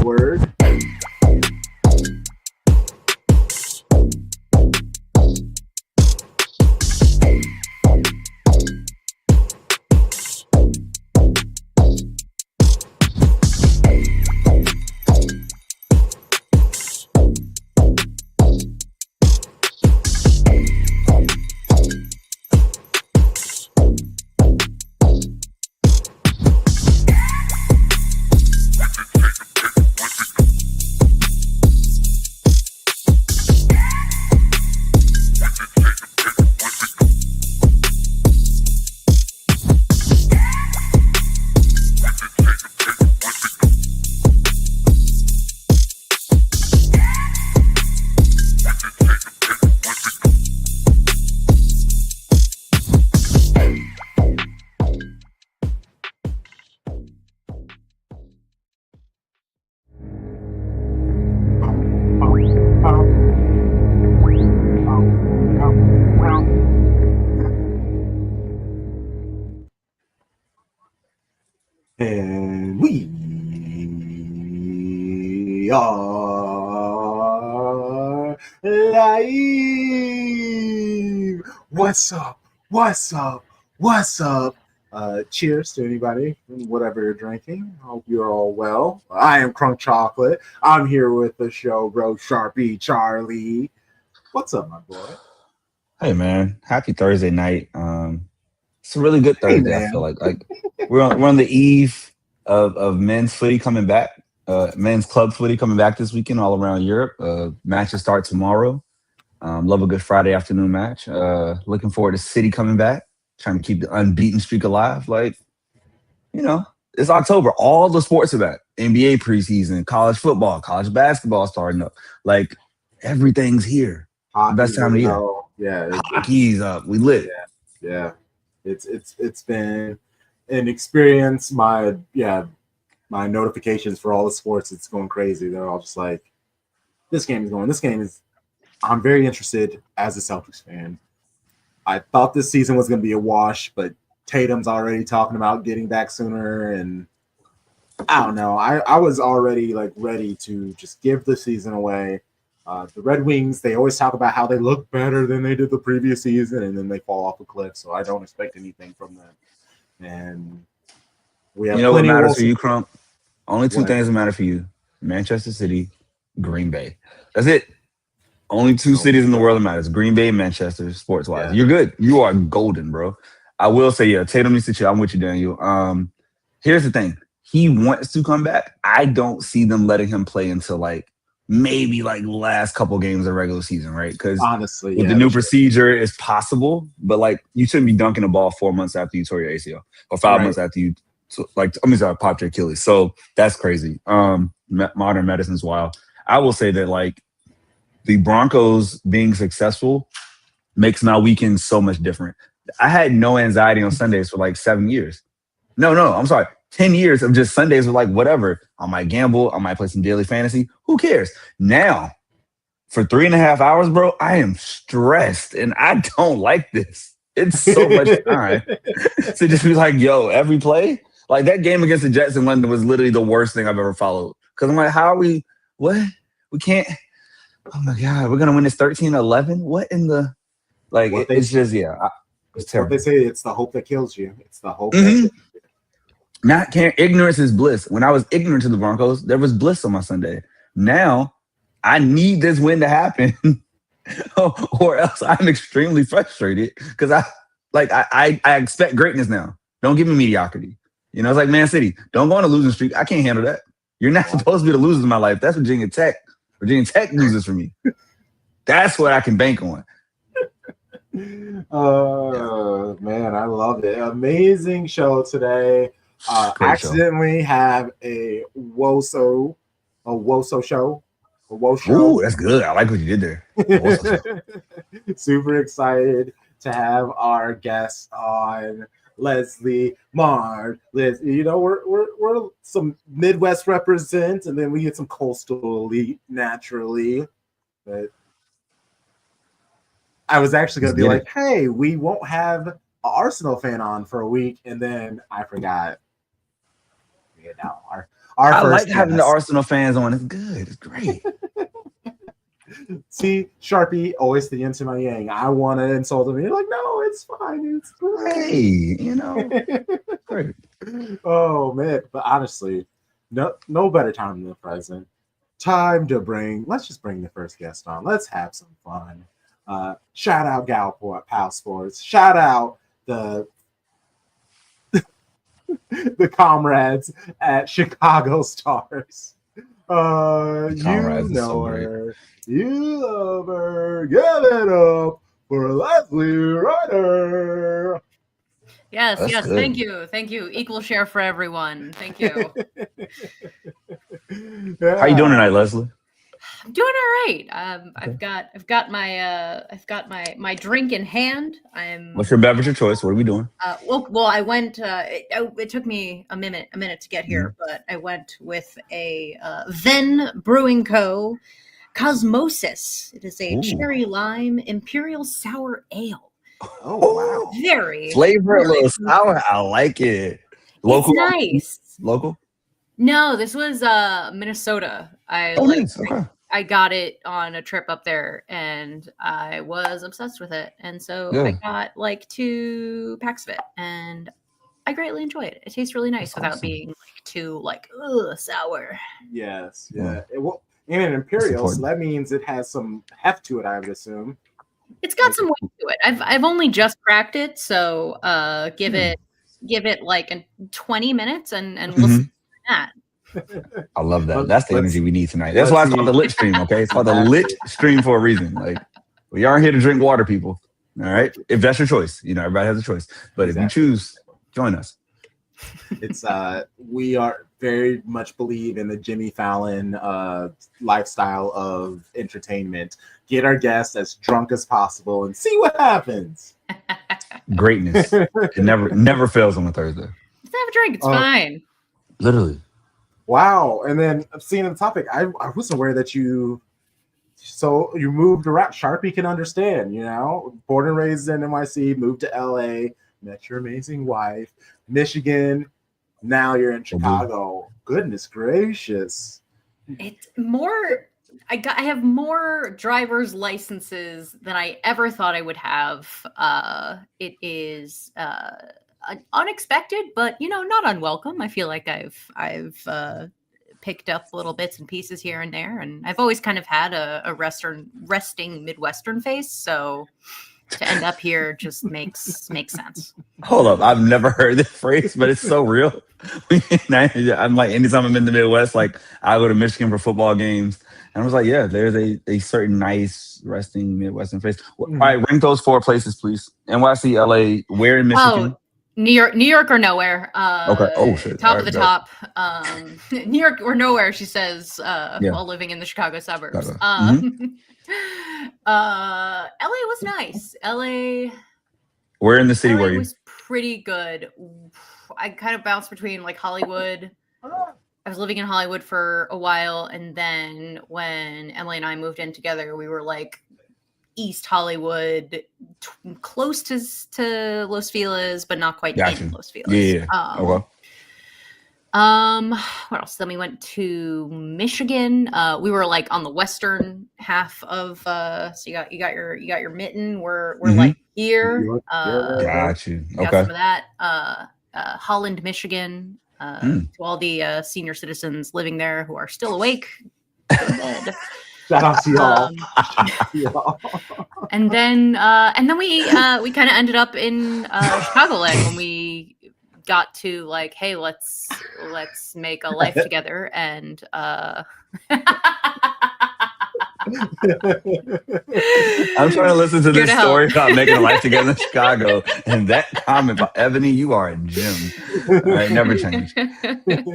word. And we are live. What's up? What's up? What's up? Cheers to anybody, whatever you're drinking. Hope you're all well. I am Crunk Chocolate. I'm here with the show, bro, Sharpie Charlie. What's up, my boy? Hey, man. Happy Thursday night. It's a really good Thursday. I feel like we're on the eve of men's footy coming back. Men's club footy coming back this weekend all around Europe. Matches start tomorrow. Love a good Friday afternoon match. Looking forward to City coming back, trying to keep the unbeaten streak alive. It's October. All the sports are back. NBA preseason, college football, college basketball starting up. Everything's here. Best time of the year. Yeah, hockey's up. We lit. Yeah. It's been an experience. My notifications for all the sports, it's going crazy. They're all just like, this game is going. This game is. I'm very interested as a Celtics fan. I thought this season was going to be a wash, but Tatum's already talking about getting back sooner, and I don't know. I was already ready to just give the season away. The Red Wings, they always talk about how they look better than they did the previous season, and then they fall off a cliff. So I don't expect anything from them. And we have what matters for you, Crump? Only two things that matter for you: Manchester City, Green Bay. That's it. Only two cities in the world that matters: Green Bay and Manchester, sports-wise. Yeah. You're good. You are golden, bro. I will say, Tatum needs to chill. I'm with you, Daniel. Here's the thing: he wants to come back. I don't see them letting him play until maybe last couple games of regular season, right? Because honestly, with the new procedure, it's possible, but you shouldn't be dunking the ball 4 months after you tore your ACL or 5 months after you popped your Achilles. So that's crazy. Modern medicine's wild. I will say that the Broncos being successful makes my weekend so much different. I had no anxiety on Sundays for 7 years. No, I'm sorry. 10 years of just Sundays were whatever. I might gamble. I might play some daily fantasy. Who cares? Now, for 3.5 hours, bro, I am stressed, and I don't like this. It's so much time to just be every play. That game against the Jets in London was literally the worst thing I've ever followed. Because I'm how are we? What? We can't. Oh, my God. We're going to win this 13-11? What in the – it's just, it's terrible. What they say, it's the hope that kills you. It's the hope that ignorance is bliss. When I was ignorant to the Broncos, there was bliss on my Sunday. Now, I need this win to happen, or else I'm extremely frustrated because I expect greatness now. Don't give me mediocrity. It's like Man City. Don't go on a losing streak. I can't handle that. You're not supposed to be the losers in my life. That's Virginia Tech. Virginia Tech loses for me. That's what I can bank on. Oh, man, I love it. Amazing show today. Accidentally have a Woso show. A Woso show. Ooh, that's good. I like what you did there. Super excited to have our guests on. Lesley, Marge, Liz. We're some Midwest represent, and then we get some coastal elite naturally. But I was actually going to be hey, we won't have an Arsenal fan on for a week, and then I forgot. I like having the Arsenal fans on. It's good. It's great. See, Sharpie, always the yin to my yang. I want to insult him. You're like, no, it's fine. It's great. Hey, you know. Great. Oh, man. But honestly, no better time than the present. Let's just bring the first guest on. Let's have some fun. Shout out Galport, Pal Sports. Shout out the comrades at Chicago Stars. You know her. You love her. Give it up for Lesley Ryder. Yes, that's good. Thank you. Equal share for everyone. Thank you. How you doing tonight, Lesley? I'm doing all right. I've got my drink in hand. What's your beverage of choice? What are we doing? Well, I went. It took me a minute to get here, but I went with a Venn Brewing Co. Cosmosis. It is a cherry lime imperial sour ale. Oh wow! Very flavor, a little sour. I like it. Local, it's nice. Local. No, this was Minnesota. Nice. Okay. I got it on a trip up there, and I was obsessed with it. And so I got like 2 packs of it, and I greatly enjoy it. It tastes really nice without being like too sour. Yes, yeah. And an imperial, so that means it has some heft to it, I would assume. It's got some weight to it. I've only just cracked it, so give it like 20 minutes, and we'll see that. I love that. That's the energy we need tonight. That's why it's called the lit stream. Okay, it's called the lit stream for a reason. Like, we aren't here to drink water, people. All right, if that's your choice, everybody has a choice. But if you choose, join us. It's we are very much believe in the Jimmy Fallon lifestyle of entertainment. Get our guests as drunk as possible and see what happens. Greatness. It never fails on a Thursday. Let's have a drink. It's fine. Literally. Wow. And then seeing the topic, I wasn't aware that you moved around. Sharpie can understand, born and raised in NYC, moved to LA, met your amazing wife, Michigan. Now you're in Chicago. Goodness gracious. It's more. I have more driver's licenses than I ever thought I would have. It is unexpected, but not unwelcome. I feel like I've picked up little bits and pieces here and there, and I've always kind of had a resting Midwestern face, so to end up here just makes sense. Hold up, I've never heard this phrase, but it's so real. I'm like, anytime I'm in the Midwest, like I go to Michigan for football games, and I was like, yeah, there's a certain nice resting Midwestern face. All right, rank those 4 places, please. NYC, LA, where in Michigan? Oh, New York or nowhere. Okay. Oh shit. Top of the top. New York or nowhere, she says, while living in the Chicago suburbs. LA was nice. LA. Where in the city were you? Was pretty good. I kind of bounced between like Hollywood. I was living in Hollywood for a while, and then when Emily and I moved in together, we were like East Hollywood, close to Los Feliz, but not quite in Los Feliz. Yeah. Okay. What else? Then we went to Michigan. We were like on the western half of so you got your mitten. We're like here. Got you. Okay. Got some of that. Holland, Michigan. To all the senior citizens living there who are still awake. Shout out to y'all. And then we kind of ended up in Chicagoland when we got to like, hey, let's make a life together. And I'm trying to listen to this story about making a life together in Chicago, and that comment by Ebony, you are a gem. All right, never change.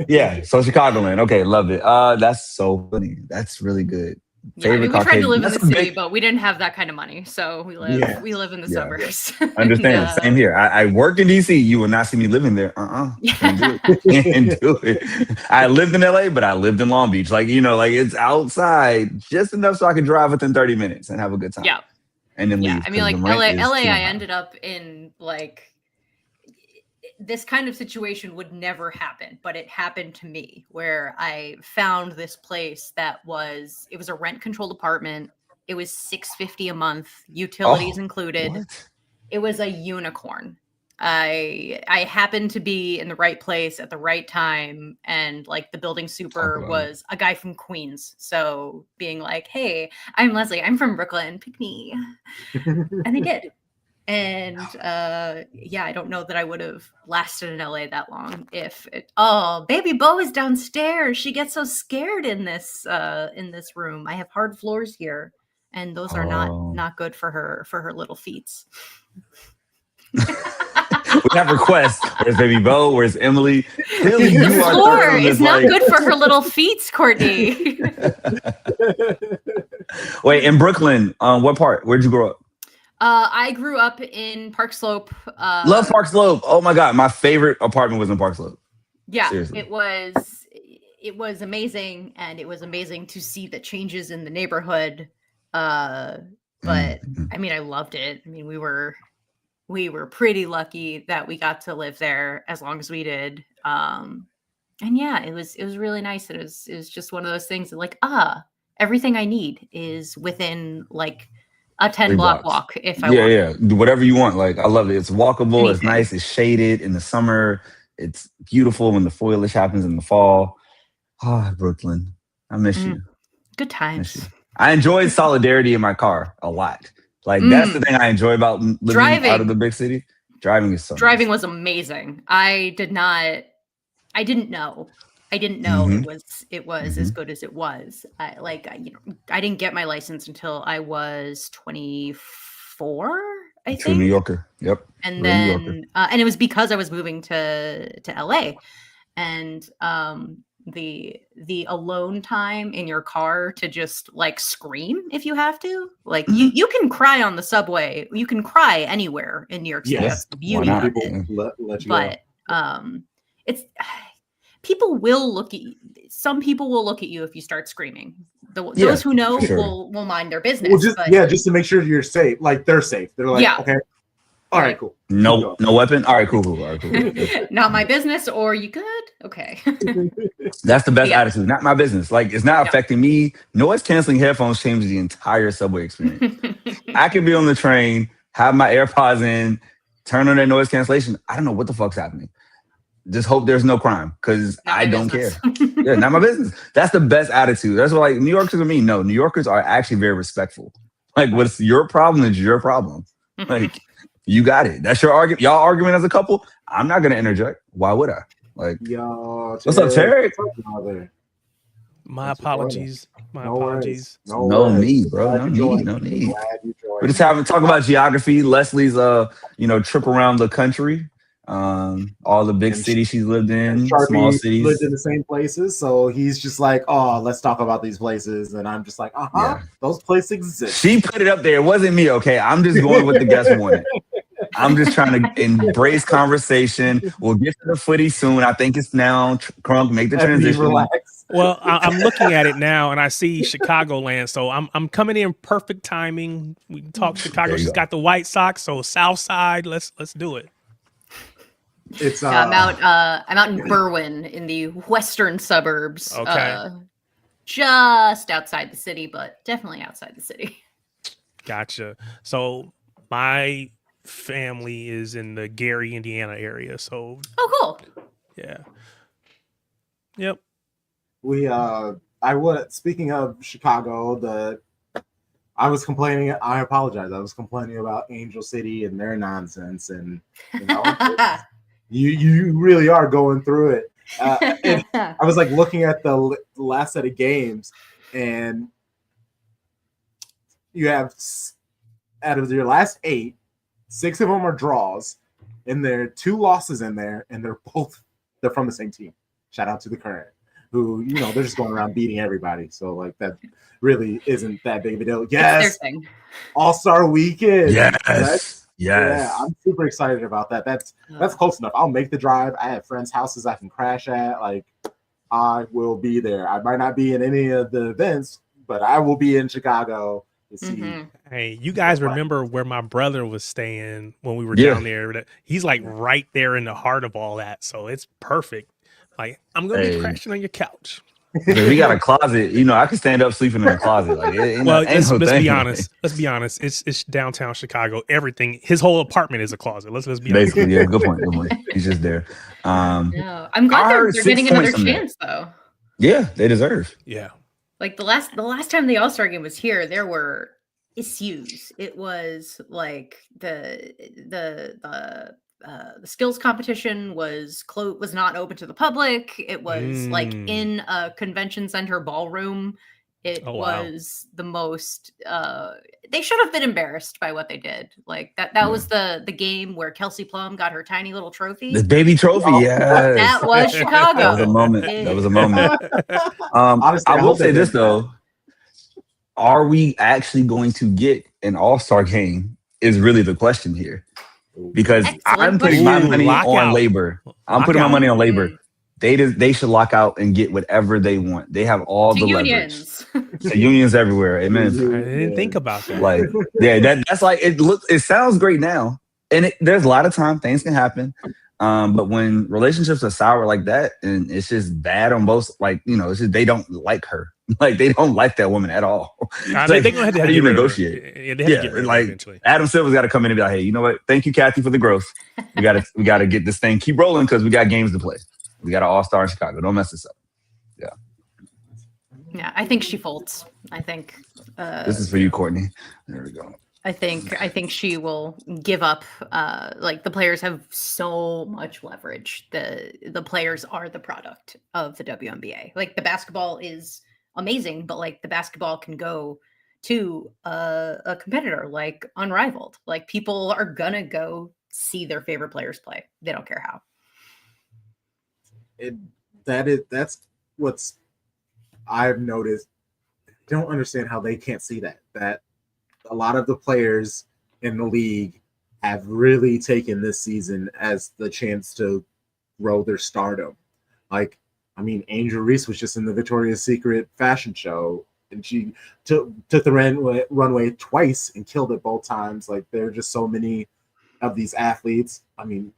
Yeah, so Chicagoland. Okay, love it. That's so funny. That's really good. Yeah, we tried to live in the city, but we didn't have that kind of money, so we live in the suburbs. Understand? Same here. I work in DC. You will not see me living there. Can't do it. I lived in LA, but I lived in Long Beach. Like it's outside just enough so I could drive within 30 minutes and have a good time. Yeah, and then leave. I mean, like LA, I ended up in like this kind of situation would never happen, but it happened to me where I found this place that was a rent-controlled apartment. It was $650 a month, utilities included. What? It was a unicorn. I happened to be in the right place at the right time, and like the building super was a guy from Queens. So being like, "Hey, I'm Lesley. I'm from Brooklyn. Pick me," and they did. And I don't know that I would have lasted in LA that long if baby Bo is downstairs. She gets so scared in this room. I have hard floors here, and those are not good for her little feet. We have requests. Where's baby Bo? Where's Emily? Clearly, The floor is not good for her little feet, Courtney. Wait, in Brooklyn, what part? Where'd you grow up? I grew up in Park Slope. Love Park Slope. Oh my God. My favorite apartment was in Park Slope. Yeah, seriously. It was amazing. And it was amazing to see the changes in the neighborhood. But I mean, I loved it. I mean, we were pretty lucky that we got to live there as long as we did. And yeah, it was really nice. It was just one of those things that like, everything I need is within like a 10-block walk if I want. Yeah. Do whatever you want. Like, I love it. It's walkable. Anything. It's nice. It's shaded in the summer. It's beautiful when the foliage happens in the fall. Brooklyn. I miss you. Good times. I enjoyed solidarity in my car a lot. Like, that's the thing I enjoy about living out of the big city. Driving is so Driving nice. was amazing. I didn't know it was as good as it was. I didn't get my license until I was 24, I think. True New Yorker. Yep. And then and it was because I was moving to LA, and the alone time in your car to just like scream if you have to. Like you can cry on the subway. You can cry anywhere in New York City. That's the beauty of it. Let you but it's people will look at you. Some people will look at you if you start screaming. Those who know will mind their business. Well, just to make sure you're safe. Like they're safe. They're like, okay, all right, cool. No weapon. All right, cool. All right, cool. Not my business. Or you good? Okay. That's the best attitude. Not my business. Like, it's not affecting me. Noise canceling headphones change the entire subway experience. I can be on the train, have my AirPods in, turn on that noise cancellation. I don't know what the fuck's happening. Just hope there's no crime because I don't care. Yeah, not my business. That's the best attitude. That's what like New Yorkers are mean. No, New Yorkers are actually very respectful. Like, what's your problem is your problem. Like, you got it. That's your argument. Y'all arguing as a couple. I'm not gonna interject. Why would I? Like, what's up, Terry? My apologies. No need, bro. No need. We're just talking about geography. Lesley's trip around the country. All the big cities she's lived in, small cities. Lived in the same places, so he's just like, let's talk about these places, and I'm just like, those places exist. She put it up there. It wasn't me, okay? I'm just going with the guest wanted. I'm just trying to embrace conversation. We'll get to the footy soon. I think it's now. Crunk, make the transition. Relax. Well, I'm looking at it now, and I see Chicagoland. So I'm coming in perfect timing. We can talk Chicago. She's got the White Sox, so South Side. Let's do it. It's I'm out in Berwyn in the western suburbs. Okay. Just outside the city, but definitely outside the city. Gotcha. So my family is in the Gary, Indiana area. So cool. Yeah. Yep. Speaking of Chicago, I was complaining. I apologize. I was complaining about Angel City and their nonsense, and you really are going through it. And I was like looking at the last set of games, and you have out of your last 8, 6 of them are draws, and there are 2 losses in there, and they're from the same team. Shout out to the Current, who they're just going around beating everybody. So like that really isn't that big of a deal. Yes, All-Star Weekend. Yes. Yeah, I'm super excited about that. That's close enough. I'll make the drive. I have friends' houses I can crash at. Like, I will be there. I might not be in any of the events, but I will be in Chicago to see. Hey, you guys remember where my brother was staying when we were down there? He's like right there in the heart of all that, so it's perfect. Like, I'm gonna be crashing on your couch. We got a closet. I can stand up sleeping in a closet. Like, let's be honest. Let's be honest. It's downtown Chicago. Everything. His whole apartment is a closet. Let's be honest. Basically, yeah. Good point. He's just there. No, I'm glad they're getting another chance, though. Yeah, they deserve. Yeah. Like the last time the All-Star game was here, there were issues. It was like the skills competition was not open to the public. It was like in a convention center ballroom. It was the most they should have been embarrassed by what they did. Like that was the game where Kelsey Plum got her tiny little trophy. The baby trophy, yes. That was Chicago. That was a moment. Honestly, I will say this though. Are we actually going to get an All-Star game is really the question here. Because I'm putting my money on labor. I'm putting my money on labor. They should lock out and get whatever they want. They have all the unions. Leverage. The unions everywhere. Amen. I didn't think about that. Like, that's like it sounds great now. And there's a lot of time things can happen. But when relationships are sour like that, and it's just bad on both, like, it's just they don't like her. Like, they don't like that woman at all. They're like, going to have to negotiate. Yeah, they have to get rid of like eventually. Adam Silver's got to come in and be like, hey, you know what? Thank you, Kathy, for the growth. We got to get this thing keep rolling because we got games to play. We got an All-Star in Chicago. Don't mess this up. Yeah, I think she folds. I think this is for you, Courtney. There we go. I think she will give up. Like, the players have so much leverage. The players are the product of the WNBA. Like, the basketball is amazing, but like the basketball can go to a competitor like Unrivaled. Like, people are gonna go see their favorite players play. They don't care how. That's what's I've noticed. I don't understand how they can't see that a lot of the players in the league have really taken this season as the chance to grow their stardom. Like, I mean, Angel Reese was just in the Victoria's Secret fashion show, and she took the runway twice and killed it both times. Like, there are just so many of these athletes. I mean,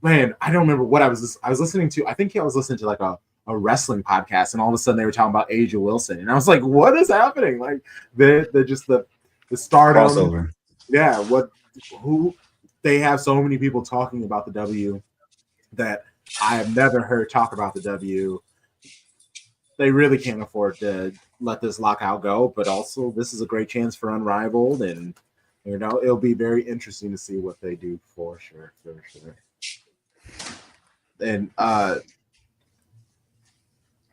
man, I don't remember what I was listening to. I think I was listening to like a wrestling podcast, and all of a sudden they were talking about Asia Wilson, and I was like, what is happening? Like, the just the stardom. Crossover. Yeah, who they have so many people talking about the W that I have never heard talk about the W. They really can't afford to let this lockout go, but also this is a great chance for Unrivaled, and it'll be very interesting to see what they do for sure. And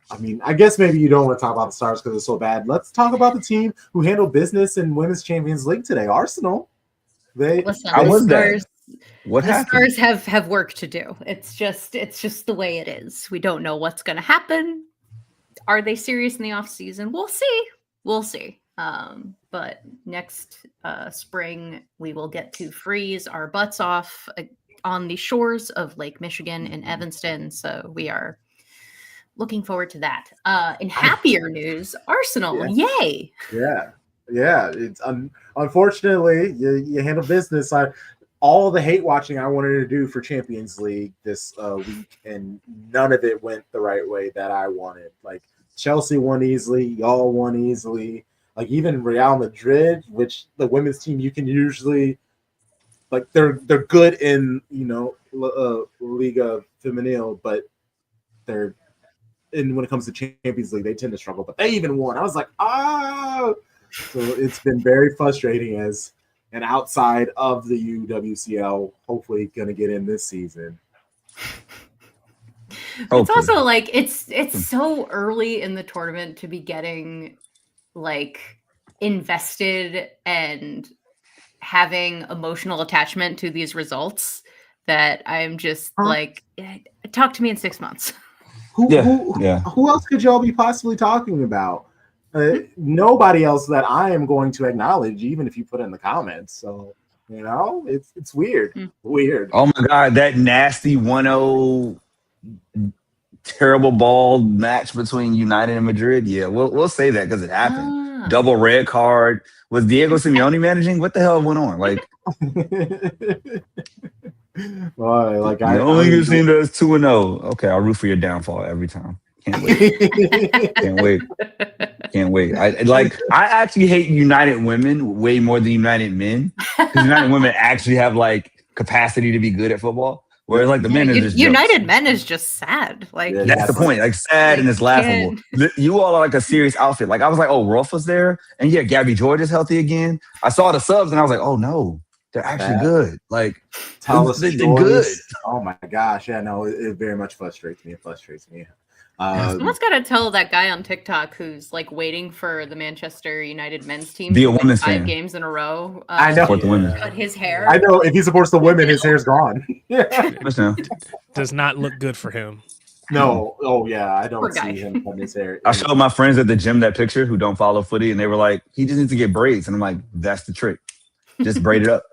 I mean, I guess maybe you don't want to talk about the Stars because it's so bad. Let's talk about the team who handled business in Women's Champions League today, Arsenal. The Stars have work to do. It's just the way it is. We don't know what's going to happen. Are they serious in the off season? We'll see. But next spring we will get to freeze our butts off on the shores of Lake Michigan in Evanston. So we are looking forward to that. In happier news, Arsenal, yay! Yeah. It's unfortunately you handle business. All the hate watching I wanted to do for Champions League this week, and none of it went the right way that I wanted. Like, Chelsea won easily, y'all won easily. Like, even Real Madrid, which the women's team you can usually like, they're good in Liga Femenil, but they're. And when it comes to Champions League, they tend to struggle, but they even won. I was like, So it's been very frustrating as an outside of the UWCL, hopefully going to get in this season. It's also like, it's so early in the tournament to be getting like invested and having emotional attachment to these results that I'm just like, talk to me in 6 months. Who else could y'all be possibly talking about? Nobody else that I am going to acknowledge, even if you put it in the comments. So, it's weird. Weird. Oh my God, that nasty 1-0 terrible ball match between United and Madrid. Yeah, we'll say that because it happened. double red card. Was Diego Simeone managing? What the hell went on? Like, well, like the only good team does 2-0. Okay, I'll root for your downfall every time. Can't wait. Can't wait. Can't wait. I actually hate United women way more than United men, because United women actually have like capacity to be good at football, whereas like the men are just United jokes. men is just sad. Like That's the point. Like sad and it's laughable. You all are like a serious outfit. Like I was like, oh, Rolf was there, and yeah, Gabby George is healthy again. I saw the subs and I was like, oh no, they're actually good. Like they're good. Oh my gosh, yeah, no, it very much frustrates me. It frustrates me. Someone's got to tell that guy on TikTok who's like waiting for the Manchester United men's team be a to win women's 5 fan. games in a row. I know. Cut his hair. I know. If he supports the women, his hair's gone. Does not look good for him. No. Oh yeah, I don't see him cutting his hair. I showed my friends at the gym that picture who don't follow footy, and they were like, he just needs to get braids. And I'm like, that's the trick. Just braid it up.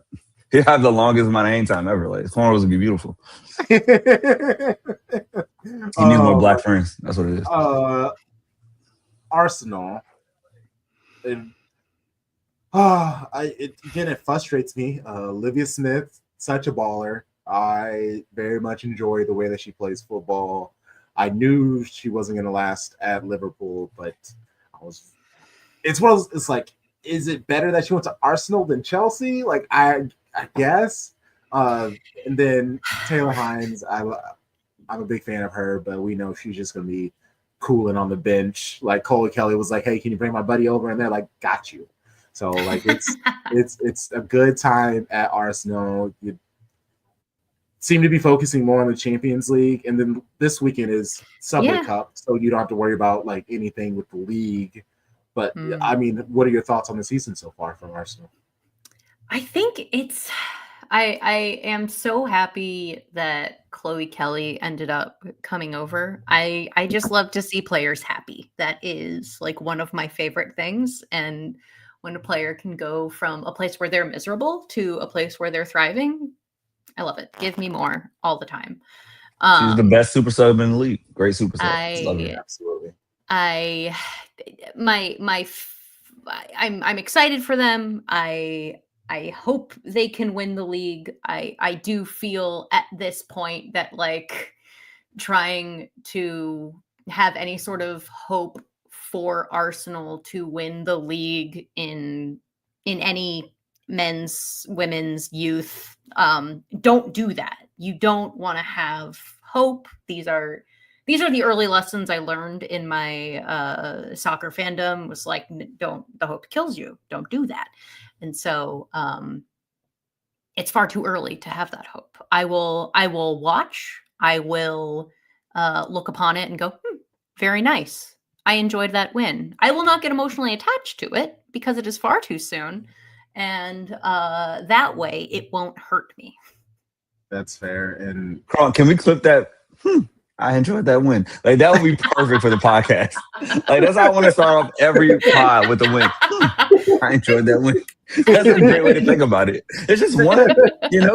He'll have the longest amount of hang time ever. Like his cornrows would be beautiful. He needs more black friends. That's what it is. Arsenal. Again, it frustrates me. Olivia Smith, such a baller. I very much enjoy the way that she plays football. I knew she wasn't going to last at Liverpool, but it's one of those, it's like, is it better that she went to Arsenal than Chelsea? Like, I guess. And then Taylor Hines, I'm a big fan of her, but we know she's just going to be cooling on the bench. Like Cole Kelly was like, hey, can you bring my buddy over? And they're like, got you. So like it's a good time at Arsenal. You seem to be focusing more on the Champions League, and then this weekend is Subway Cup, so you don't have to worry about like anything with the league. But I mean, what are your thoughts on the season so far from Arsenal? I think I am so happy that Chloe Kelly ended up coming over. I just love to see players happy. That is like one of my favorite things. And when a player can go from a place where they're miserable to a place where they're thriving, I love it. Give me more all the time. She's the best super sub in the league. Great super sub. Love her. Absolutely. I'm excited for them. I hope they can win the league. I do feel at this point that like trying to have any sort of hope for Arsenal to win the league in any men's, women's, youth, don't do that. You don't want to have hope. These are the early lessons I learned in my soccer fandom. Was like, the hope kills you. Don't do that. And so it's far too early to have that hope. I will watch. I will look upon it and go, very nice. I enjoyed that win. I will not get emotionally attached to it because it is far too soon. And that way it won't hurt me. That's fair. And can we clip that? I enjoyed that win. Like that would be perfect for the podcast. Like that's how I want to start off every pod with a win. I enjoyed that win. That's a great way to think about it. It's just one,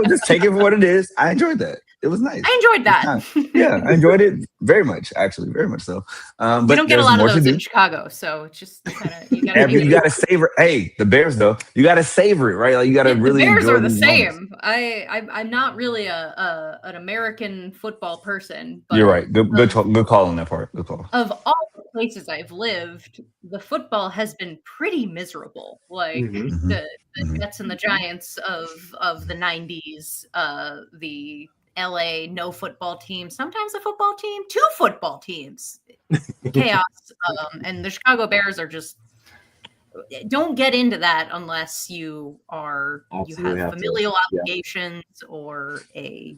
just take it for what it is. I enjoyed that. It was nice. I enjoyed that. Yeah, I enjoyed it very much, actually, very much so. But you don't get a lot of those in Chicago, so it's just you gotta savor. Hey, the Bears though, you gotta savor it, right? Like you gotta really. The Bears enjoy are the same. moments. I'm not really an American football person. But you're right. Good call on that part. Good call. Of all the places I've lived, the football has been pretty miserable. Like the Jets and the Giants of the 90s, the LA no football team, sometimes a football team, 2 football teams, chaos. And the Chicago Bears are just, don't get into that unless you have familial obligations or a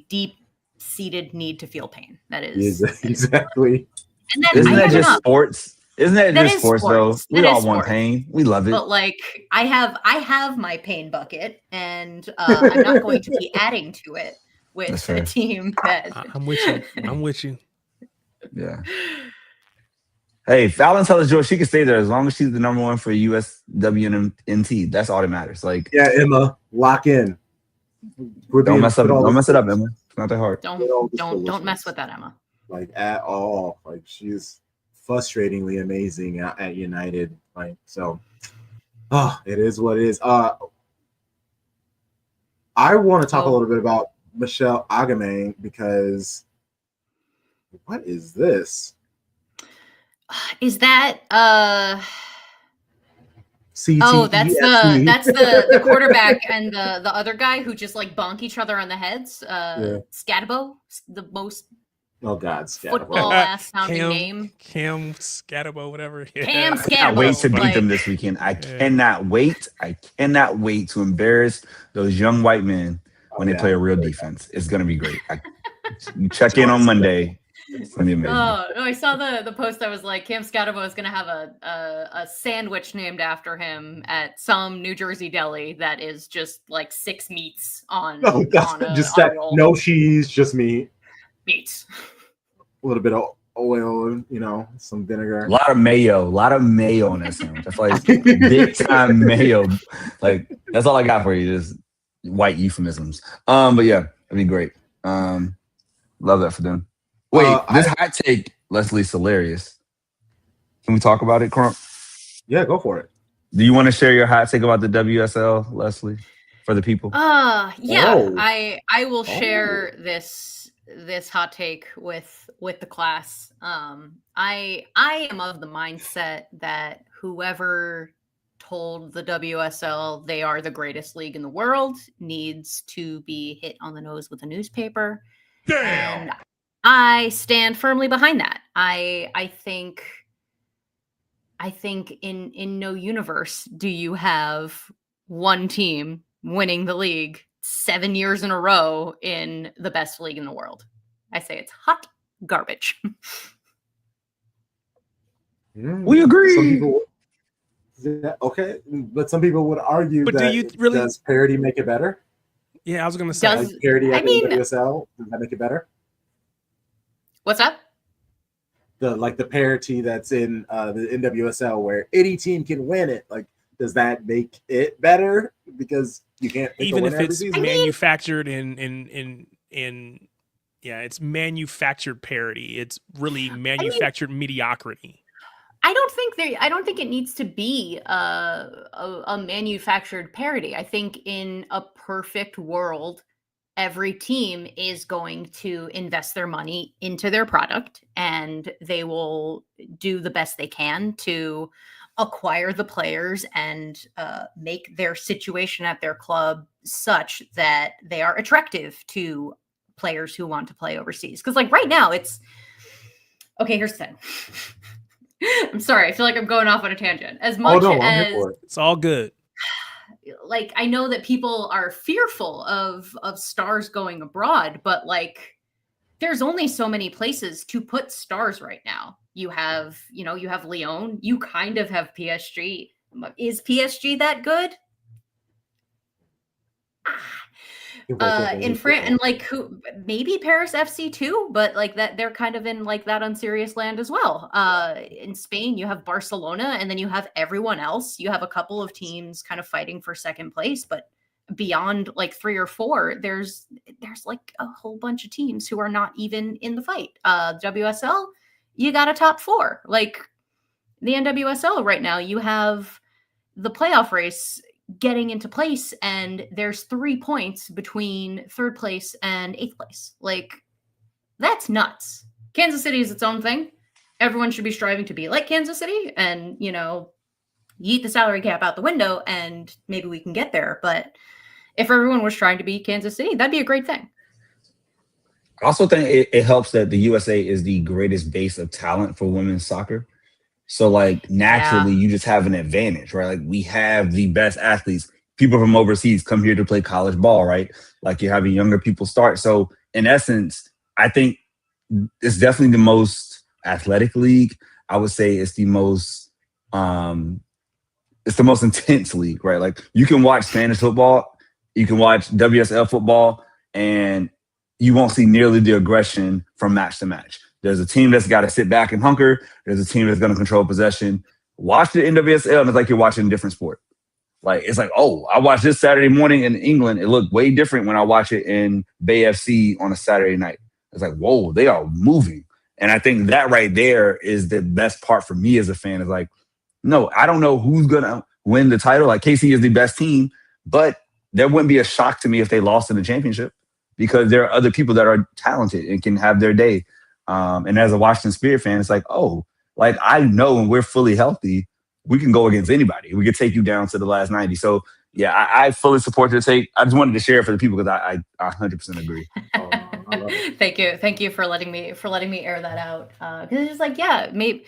deep seated need to feel pain. That is exactly. And then isn't that just sports? Isn't that just sports though? We all want pain. We love it. But like I have my pain bucket, and I'm not going to be adding to it with a team that I'm with you. Yeah. Hey, Fallon tells Joy she can stay there as long as she's the number 1 for USWNT. That's all that matters. Like, yeah, Emma, lock in. Don't mess it up, Emma. It's not that hard. Don't mess with that, Emma. Like at all. Like she's frustratingly amazing at United. Like so, it is what it is. I want to talk a little bit about Michelle Agame because what is this? Is that CTESC? Oh, that's the quarterback and the other guy who just like bonk each other on the heads. Scatabo, the most football ass sounding name. Cam Scatabo, whatever. Yeah. Cam Scatabo. I cannot wait to beat them this weekend. I cannot wait. I cannot wait to embarrass those young white men when they play a real defense. It's gonna be great. You check in on Monday. It's gonna be amazing. Oh no! I saw the post that was like Cam Scatabo is gonna have a sandwich named after him at some New Jersey deli that is just like 6 meats on. No cheese, just meat. Meats. A little bit of oil, and some vinegar. A lot of mayo on that sandwich. That's like big time mayo. Like that's all I got for you. Just white euphemisms. But yeah, it'd be great. Love that for them. Wait, this hot take, Lesley's hilarious. Can we talk about it, Crump? Yeah, go for it. Do you want to share your hot take about the WSL, Lesley, for the people? Yeah. I will share this hot take with the class. I am of the mindset that whoever told the WSL they are the greatest league in the world needs to be hit on the nose with a newspaper. Damn. And I stand firmly behind that. I think in no universe do you have one team winning the league 7 years in a row in the best league in the world. I say it's hot garbage. We agree. Some people, okay, but some people would argue But that does parity make it better? Yeah, I was going to say. Like parity at the WSL, does that make it better? What's up? The parity that's in the NWSL where any team can win it. Like, does that make it better? Because you can't even if it's manufactured it's manufactured parity. It's really manufactured mediocrity. I don't think it needs to be a manufactured parody. I think in a perfect world, every team is going to invest their money into their product and they will do the best they can to acquire the players and make their situation at their club such that they are attractive to players who want to play overseas. Because like right now it's okay, here's the thing. I'm sorry, I feel like I'm going off on a tangent. As much as it's all good. Like I know that people are fearful of stars going abroad, but like there's only so many places to put stars right now. You have Lyon, you kind of have PSG. Is PSG that good? In France, and like maybe Paris FC too, but like that they're kind of in like that unserious land as well. In Spain, you have Barcelona, and then you have everyone else. You have a couple of teams kind of fighting for second place, but beyond like 3 or 4, there's like a whole bunch of teams who are not even in the fight. WSL, you got a top 4. Like the NWSL right now, you have the playoff race getting into place and there's 3 points between 3rd place and 8th place. Like that's nuts. Kansas City is its own thing. Everyone should be striving to be like Kansas City and, you eat the salary cap out the window and maybe we can get there. But if everyone was trying to be Kansas City, that'd be a great thing. I also think it helps that the USA is the greatest base of talent for women's soccer. So like naturally you just have an advantage, right? Like we have the best athletes. People from overseas come here to play college ball, right? Like you're having younger people start. So in essence, I think it's definitely the most athletic league. I would say it's the most intense league, right? Like you can watch Spanish football, you can watch WSL football, and you won't see nearly the aggression from match to match. There's a team that's got to sit back and hunker. There's a team that's going to control possession. Watch the NWSL, and it's like you're watching a different sport. Like, it's like, oh, I watched this Saturday morning in England. It looked way different when I watch it in Bay FC on a Saturday night. It's like, whoa, they are moving. And I think that right there is the best part for me as a fan is like, no, I don't know who's going to win the title. Like KC is the best team, but there wouldn't be a shock to me if they lost in the championship because there are other people that are talented and can have their day. And as a Washington Spirit fan, it's like, oh, like I know when we're fully healthy, we can go against anybody. We could take you down to the last 90. So yeah, I fully support the take. I just wanted to share it for the people because I 100% agree. Thank you for letting me air that out. Because it's just like, yeah, maybe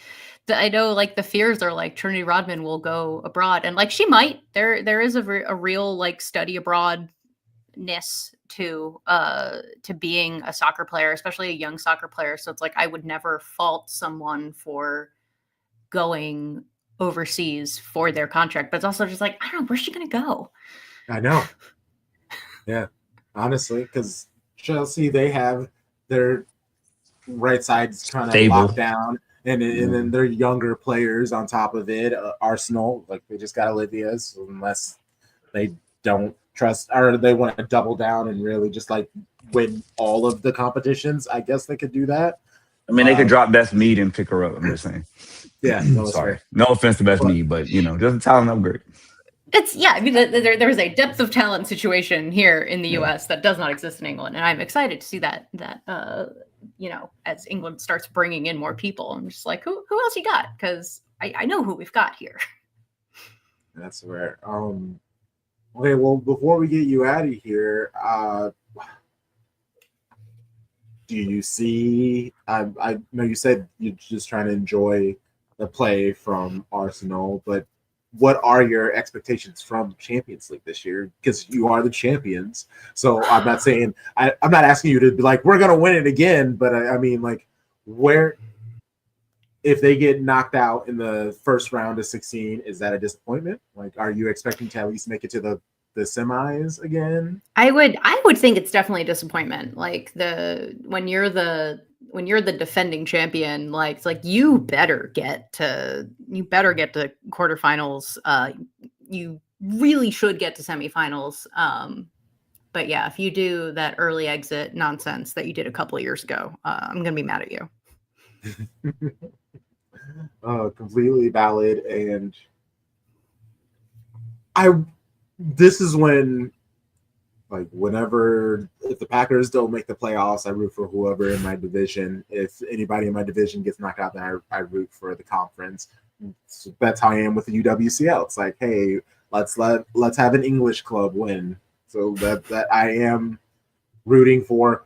I know like the fears are like Trinity Rodman will go abroad, and like she might. There is a real like study abroad-ness to being a soccer player, especially a young soccer player. So it's like I would never fault someone for going overseas for their contract, but it's also just like, I don't know, where's she gonna go? I know. Yeah, honestly, because Chelsea, they have their right sides kind of locked down, and then their younger players on top of it. Arsenal, like they just got Olivia, so unless they don't trust or they want to double down and really just like win all of the competitions, I guess they could do that. I mean, they could drop Best Mead and pick her up. I'm just saying. Yeah, no, sorry, no offense to Best Mead, but you know, just a talent upgrade. I mean, there is a depth of talent situation here in the U.S. that does not exist in England, and I'm excited to see that you know, as England starts bringing in more people, I'm just like, who else you got? Because I know who we've got here. That's rare. Okay, well, before we get you out of here, do you see? I know you said you're just trying to enjoy the play from Arsenal, but what are your expectations from Champions League this year? Because you are the champions. So I'm not saying I'm not asking you to be like, we're gonna win it again, but I mean, like, where if they get knocked out in the first round of 16, is that a disappointment? Like, are you expecting to at least make it to the semis again? I would think it's definitely a disappointment. Like when you're the defending champion, like it's like you better get to quarterfinals. You really should get to semifinals. But yeah, if you do that early exit nonsense that you did a couple of years ago, I'm gonna be mad at you. Completely valid. And this is when, like, whenever, if the Packers don't make the playoffs, I root for whoever in my division. If anybody in my division gets knocked out, then I root for the conference. So that's how I am with the UWCL. It's like, hey, let's have an English club win. So that I am rooting for.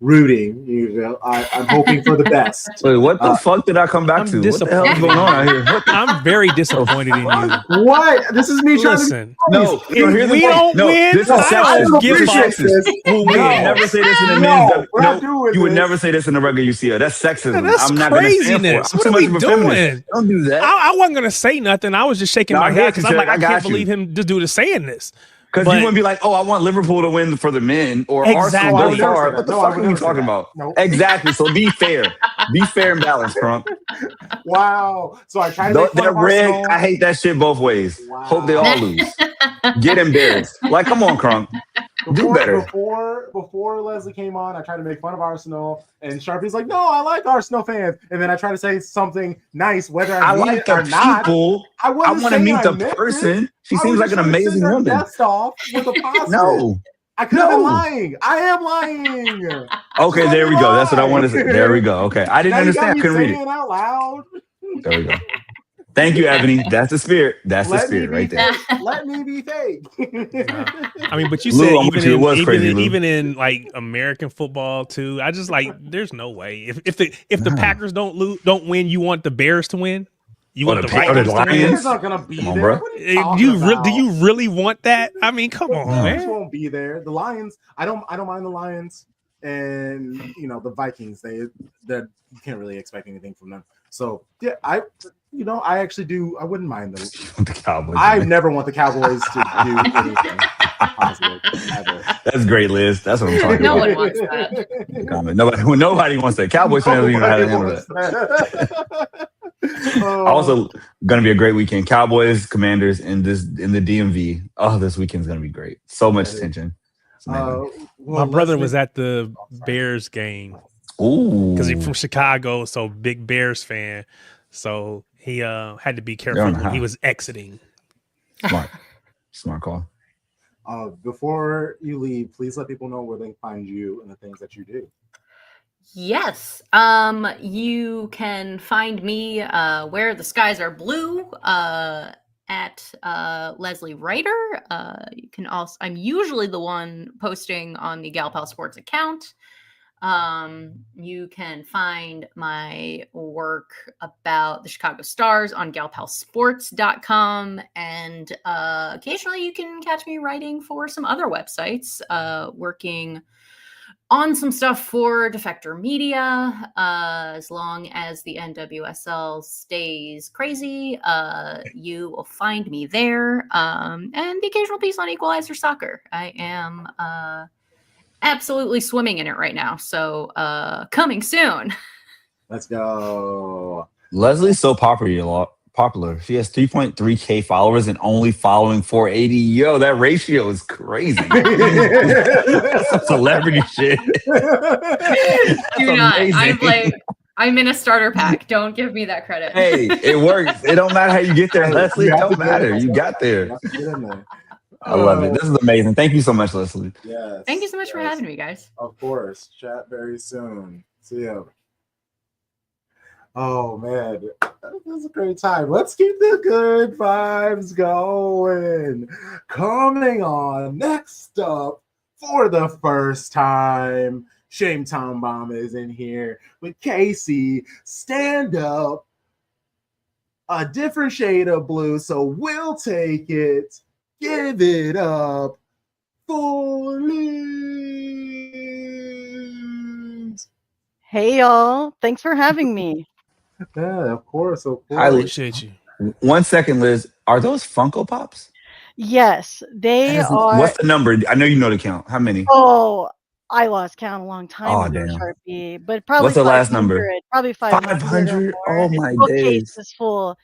You know, I'm hoping for the best. Wait, what the fuck did I come back to? What the hell is going on out here? I'm very disappointed in you. What? This is me trying Listen, to. No, if we don't win, this is I don't give a fuck who You would wins. never say this in the men's. You would never say this in the regular UCL. That's sexism. That's I'm not craziness. What are we doing? Don't do that. I wasn't gonna say nothing. I was just shaking my head because I'm like, I can't believe him. This dude is saying this. Because you wouldn't be like, oh, I want Liverpool to win for the men or Arsenal to go far. What the fuck are you talking about? Nope. Exactly. So be fair. Be fair and balanced, Crunk. Wow. So I try to make fun of rigged. Arsenal. I hate that shit both ways. Wow. Hope they all lose. Get embarrassed. Like, come on, Crunk. Do better. Before Lesley came on, I tried to make fun of Arsenal, and Sharpie's like, "No, I like Arsenal fans." And then I try to say something nice, whether I mean like it or not. I want to meet the person. She seems like an amazing woman. Best off with a positive. No, I could have been lying. I am lying. Okay, there we go. That's what I wanted to say. There we go. Okay, I didn't understand. I couldn't read it out loud. There we go. Thank you, Ebony. That's the spirit. That's the spirit right there. Let me be fake. I mean, but you Lou, said even in like American football too. I just like there's no way if the Packers don't win, you want the Bears to win. You want the Vikings to win. Bears not gonna be there. Do you really want that? I mean, come on, man. Bears won't be there. The Lions. I don't mind the Lions, and you know the Vikings. You can't really expect anything from them. So yeah, I actually do. I wouldn't mind those. The Cowboys. I never want the Cowboys to do anything positive ever. That's great, Liz. That's what I'm talking about. No one wants that. Nobody wants that. Cowboys fans don't even know how to handle that. Also, going to be a great weekend. Cowboys, Commanders, in the DMV. Oh, this weekend's going to be great. So much tension. My brother was at the Bears game. Ooh. Because he's from Chicago, so big Bears fan. So he had to be careful when he was exiting. Smart call. Before you leave, please let people know where they can find you and the things that you do. Yes. You can find me where the skies are blue at Lesley Ryder. You can also, I'm usually the one posting on the Gal Pal Sports account. You can find my work about the Chicago Stars on galpalsports.com, and occasionally you can catch me writing for some other websites, working on some stuff for Defector Media, as long as the NWSL stays crazy. You will find me there, and the occasional piece on Equalizer Soccer. I am absolutely swimming in it right now, so coming soon. Let's go. Leslie's so popular. She has 3.3K followers and only following 480. Yo, that ratio is crazy. That's some celebrity shit. Do not. I'm in a starter pack. Don't give me that credit. Hey, it works. It don't matter how you get there, Lesley. It don't matter. You got there. I love it. This is amazing. Thank you so much, Lesley. Yes. Thank you so much for having me, guys. Of course. Chat very soon. See you. Oh man, that was a great time. Let's keep the good vibes going. Coming on next up for the first time, Shame Tom Bomb is in here with Casey. Stand up, a different shade of blue, so we'll take it. Give it up for Liz. Hey y'all, thanks for having me. Yeah, of course. I appreciate you. 1 second, Liz. Are those Funko Pops? Yes, they are. What's the number? I know you know the count. How many? Oh, I lost count a long time ago, damn. Sharpie. But probably What's the last number? Probably 500. 500? Oh my days. days. Is full.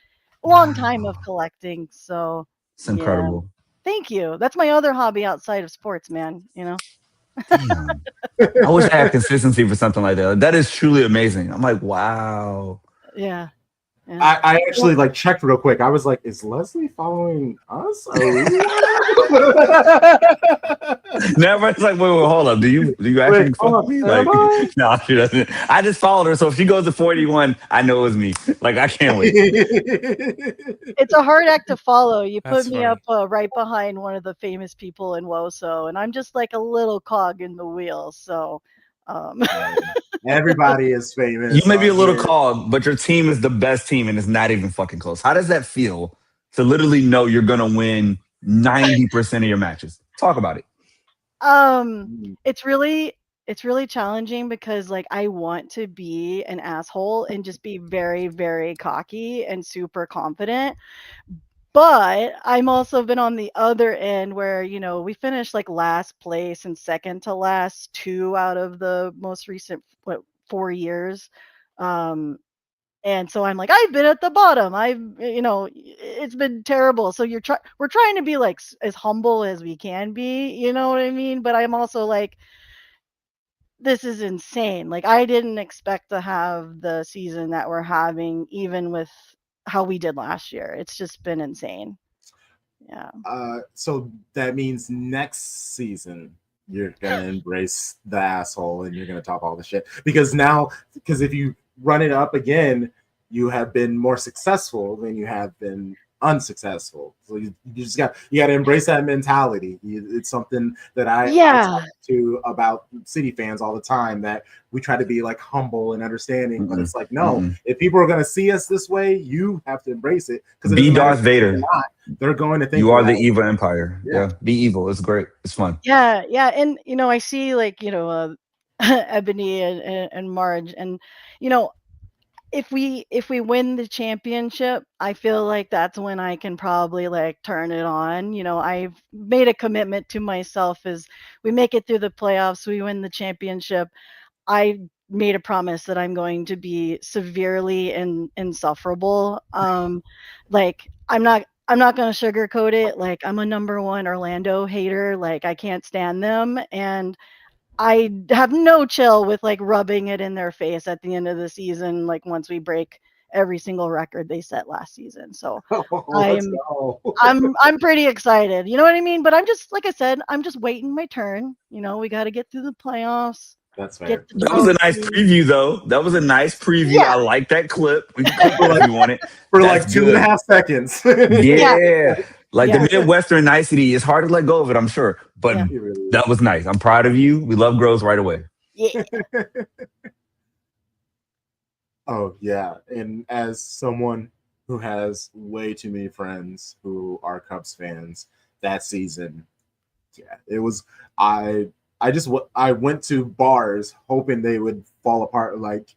Long time of collecting. So it's incredible. Yeah. Thank you. That's my other hobby outside of sports, man. You know. Damn. I wish I had consistency for something like that. That is truly amazing. I'm like, wow. Yeah. I actually checked real quick. I was like, is Lesley following us? Never. It's like, wait, hold up. Do you actually follow me? Like, no, she doesn't. I just followed her. So if she goes to 41, I know it was me. Like, I can't wait. It's a hard act to follow. You put me funny. up right behind one of the famous people in WOSO, and I'm just like a little cog in the wheel. So everybody is famous. You may be a little cog, but your team is the best team, and it's not even fucking close. How does that feel to literally know you're gonna win 90% of your matches? Talk about it. It's really challenging because like I want to be an asshole and just be very, very cocky and super confident. But I'm also been on the other end where, you know, we finished like last place and second to last 2 out of the most recent 4 years. And so I'm like, I've been at the bottom. It's been terrible. So we're trying to be like as humble as we can be, you know what I mean? But I'm also like, this is insane. Like I didn't expect to have the season that we're having, even with how we did last year. It's just been insane. Yeah. So that means next season you're gonna embrace the asshole and you're gonna talk all the shit because if you run it up again, you have been more successful than you have been unsuccessful. So you got to embrace that mentality. It's something that I talk to about City fans all the time, that we try to be like humble and understanding, but it's like, no, if people are going to see us this way, you have to embrace it. Because be Darth Vader. They're going to think you are the evil empire. Yeah. Be evil. It's great. It's fun. Yeah. And I see like Ebony and Marge, and if we win the championship, I feel like that's when I can probably like turn it on. I've made a commitment to myself as we make it through the playoffs, we win the championship. I made a promise that I'm going to be severely insufferable. Like I'm not going to sugarcoat it. Like I'm a number 1 Orlando hater. Like I can't stand them. And I have no chill with like rubbing it in their face at the end of the season, like once we break every single record they set last season. So Let's I'm go. I'm pretty excited. You know what I mean? But I'm just like I said, I'm just waiting my turn. You know, we got to get through the playoffs. That's Get fair. the That was a nice trophy. preview, though. That was a nice preview. I Yeah, like that clip. We can clip that if we want it. For That's like two and a good. half seconds. yeah, Yeah. Like the yeah, Midwestern nicety is hard to let go of it, I'm sure. But yeah, It really that was nice. I'm proud of you. We love Groves right away. yeah. Oh yeah, and as someone who has way too many friends who are Cubs fans, that season, yeah, it was. I went to bars hoping they would fall apart like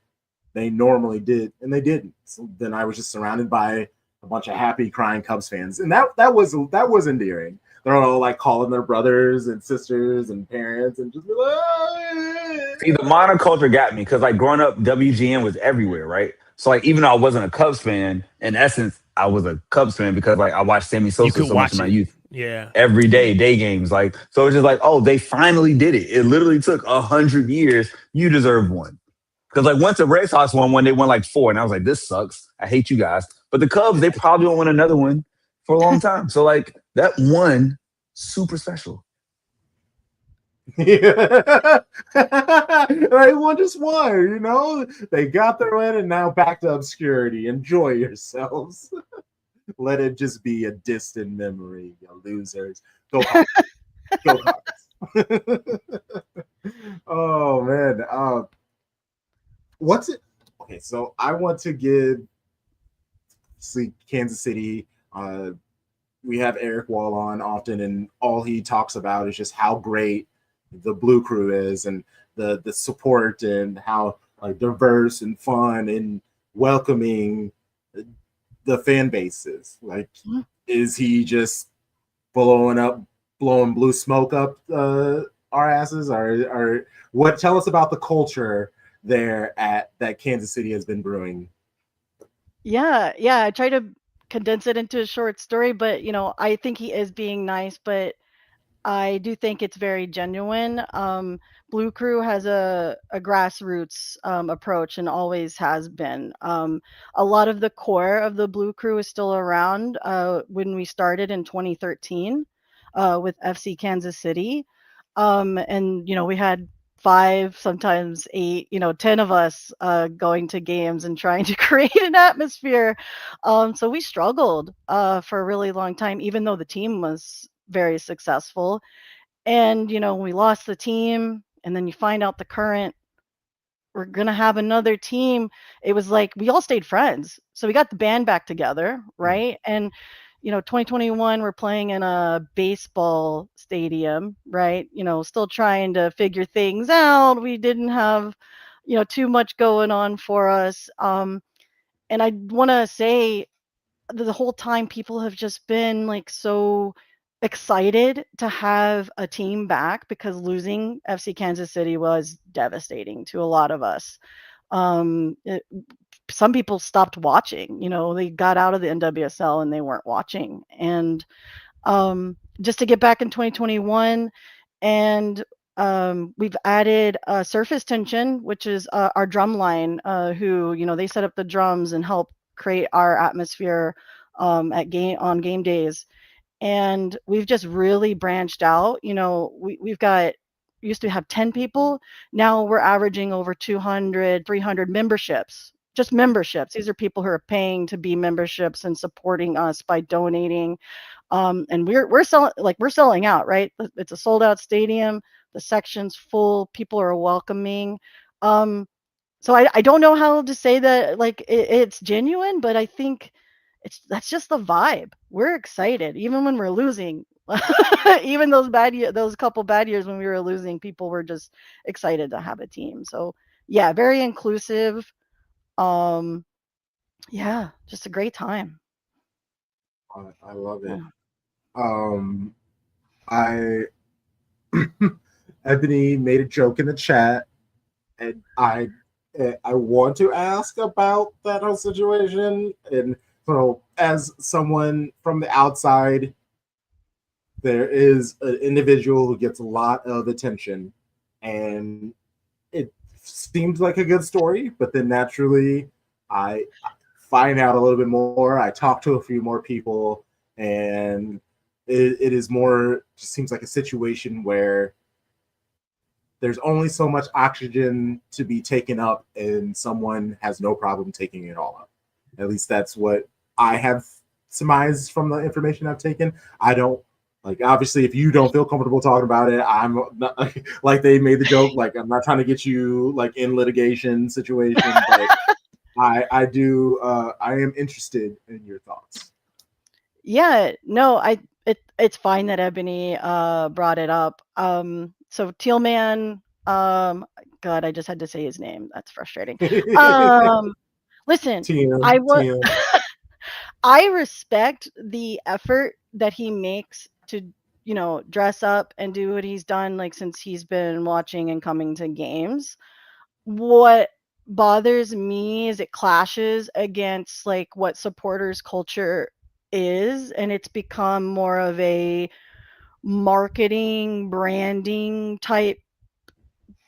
they normally did, and they didn't. So then I was just surrounded by a bunch of happy, crying Cubs fans, and that was endearing. They're all like calling their brothers and sisters and parents, and just be like, See, the monoculture got me because, like, growing up, WGN was everywhere, right? So, like, even though I wasn't a Cubs fan, in essence, I was a Cubs fan because, like, I watched Sammy You Sosa could so much in watch my it. youth. Yeah. Every day games. Like, so it's just like, oh, they finally did it. It literally took 100 years. You deserve one. Because like once the Red Sox won one, they won like 4. And I was like, this sucks. I hate you guys. But the Cubs, they probably won't win another one for a long time. So like that one, super special. Yeah. They won just one, you know. They got their win and now back to obscurity. Enjoy yourselves. Let it just be a distant memory, you losers. Go Cubs. Go Cubs. Oh man. What's it? Okay, so I want to give Kansas City. We have Eric Wall on often, and all he talks about is just how great the Blue Crew is, and the support, and how like diverse and fun and welcoming the fan base is. Like, is he just blowing blue smoke up our asses, or what? Tell us about the culture there at that Kansas City has been brewing. Yeah, I try to condense it into a short story, but you know, I think he is being nice, but I do think it's very genuine. Blue Crew has a grassroots approach and always has been. A lot of the core of the Blue Crew is still around when we started in 2013 with FC Kansas City. And, you know, we had 5, sometimes 8, 10 of us going to games and trying to create an atmosphere. So we struggled for a really long time, even though the team was very successful. And, you know, we lost the team, and then you find out we're going to have another team. It was like we all stayed friends. So we got the band back together, right? And, you know, 2021, we're playing in a baseball stadium, right? You know, still trying to figure things out. We didn't have, too much going on for us. And I want to say, the whole time people have just been like so excited to have a team back, because losing FC Kansas City was devastating to a lot of us. Some people stopped watching, they got out of the NWSL and they weren't watching. And just to get back in 2021, and we've added Surface Tension, which is our drum line, who, they set up the drums and help create our atmosphere on game days. And we've just really branched out. We've got, used to have 10 people. Now we're averaging over 200, 300 memberships. Just memberships. These are people who are paying to be memberships and supporting us by donating. And we're selling out, right? It's a sold out stadium. The section's full. People are welcoming. So I don't know how to say that, like it's genuine, but I think that's just the vibe. We're excited, even when we're losing. Even those couple bad years when we were losing, people were just excited to have a team. So yeah, very inclusive. Yeah, just a great time. I love it. I Ebony made a joke in the chat, and I want to ask about that whole situation. And so, as someone from the outside, there is an individual who gets a lot of attention, and it seems like a good story. But then naturally, I find out a little bit more. I talk to a few more people, and it is more. Just seems like a situation where there's only so much oxygen to be taken up, and someone has no problem taking it all up. At least that's what I have surmised from the information I've taken. I don't like, obviously, if you don't feel comfortable talking about it, I'm not, like they made the joke. Like, I'm not trying to get you like in litigation situation, but I do. I am interested in your thoughts. Yeah, no, it's fine that Ebony brought it up. So Tealman, God, I just had to say his name. That's frustrating. Listen, TM. I respect the effort that he makes to, dress up and do what he's done like since he's been watching and coming to games. What bothers me is it clashes against like what supporters culture is, and it's become more of a marketing branding type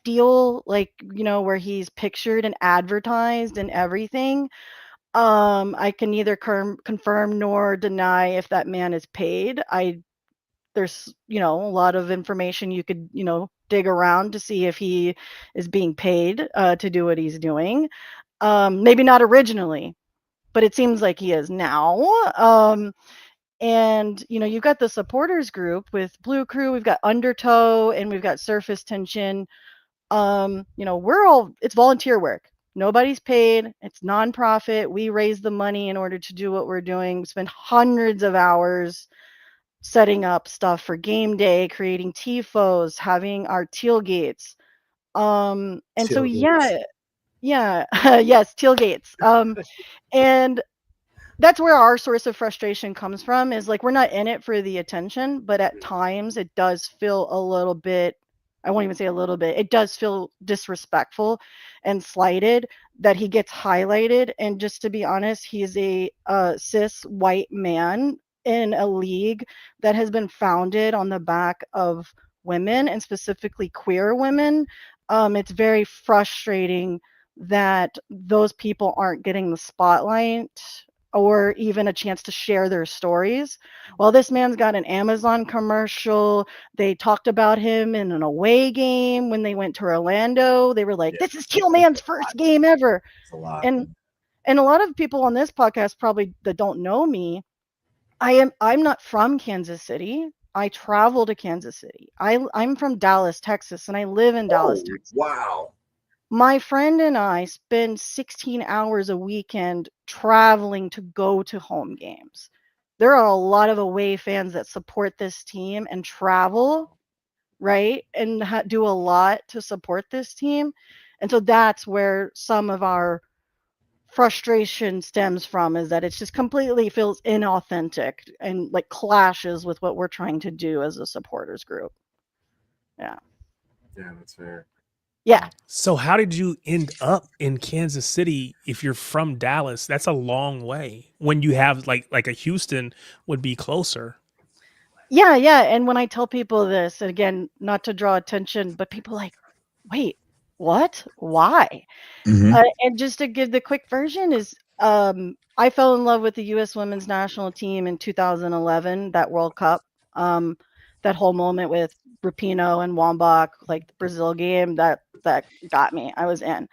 deal, like, where he's pictured and advertised and everything. I can neither confirm nor deny if that man is paid. There's, a lot of information you could, dig around to see if he is being paid to do what he's doing. Maybe not originally, but it seems like he is now. And, you've got the supporters group with Blue Crew, we've got Undertow, and we've got Surface Tension. It's volunteer work. Nobody's paid. It's nonprofit. We raise the money in order to do what we're doing. We spend hundreds of hours setting up stuff for game day, creating TIFOs, having our tailgates. And so, yeah, yes, tailgates. And that's where our source of frustration comes from, is like, we're not in it for the attention, but at times it does feel a little bit, I won't even say a little bit, it does feel disrespectful and slighted that he gets highlighted. And just to be honest, he's a cis white man in a league that has been founded on the back of women, and specifically queer women. It's very frustrating that those people aren't getting the spotlight or even a chance to share their stories. Well, this man's got an Amazon commercial. They talked about him in an away game when they went to Orlando. They were like, "This is Tealman's first game ever." It's a lot. And a lot of people on this podcast probably that don't know me, I'm not from Kansas City. I travel to Kansas City. I'm from Dallas, Texas, and I live in Dallas, Texas. Wow. My friend and I spend 16 hours a weekend traveling to go to home games. There are a lot of away fans that support this team and travel, right? And do a lot to support this team. And so that's where some of our frustration stems from, is that it's just completely feels inauthentic and like clashes with what we're trying to do as a supporters group. Yeah, that's fair. Yeah. So how did you end up in Kansas City if you're from Dallas? That's a long way when you have like a Houston would be closer. Yeah. And when I tell people this, and again, not to draw attention, but people are like, wait, what? Why? And just to give the quick version is, I fell in love with the U.S. women's national team in 2011, that World Cup. That whole moment with Rapinoe and Wambach, like the Brazil game, that got me. I was in.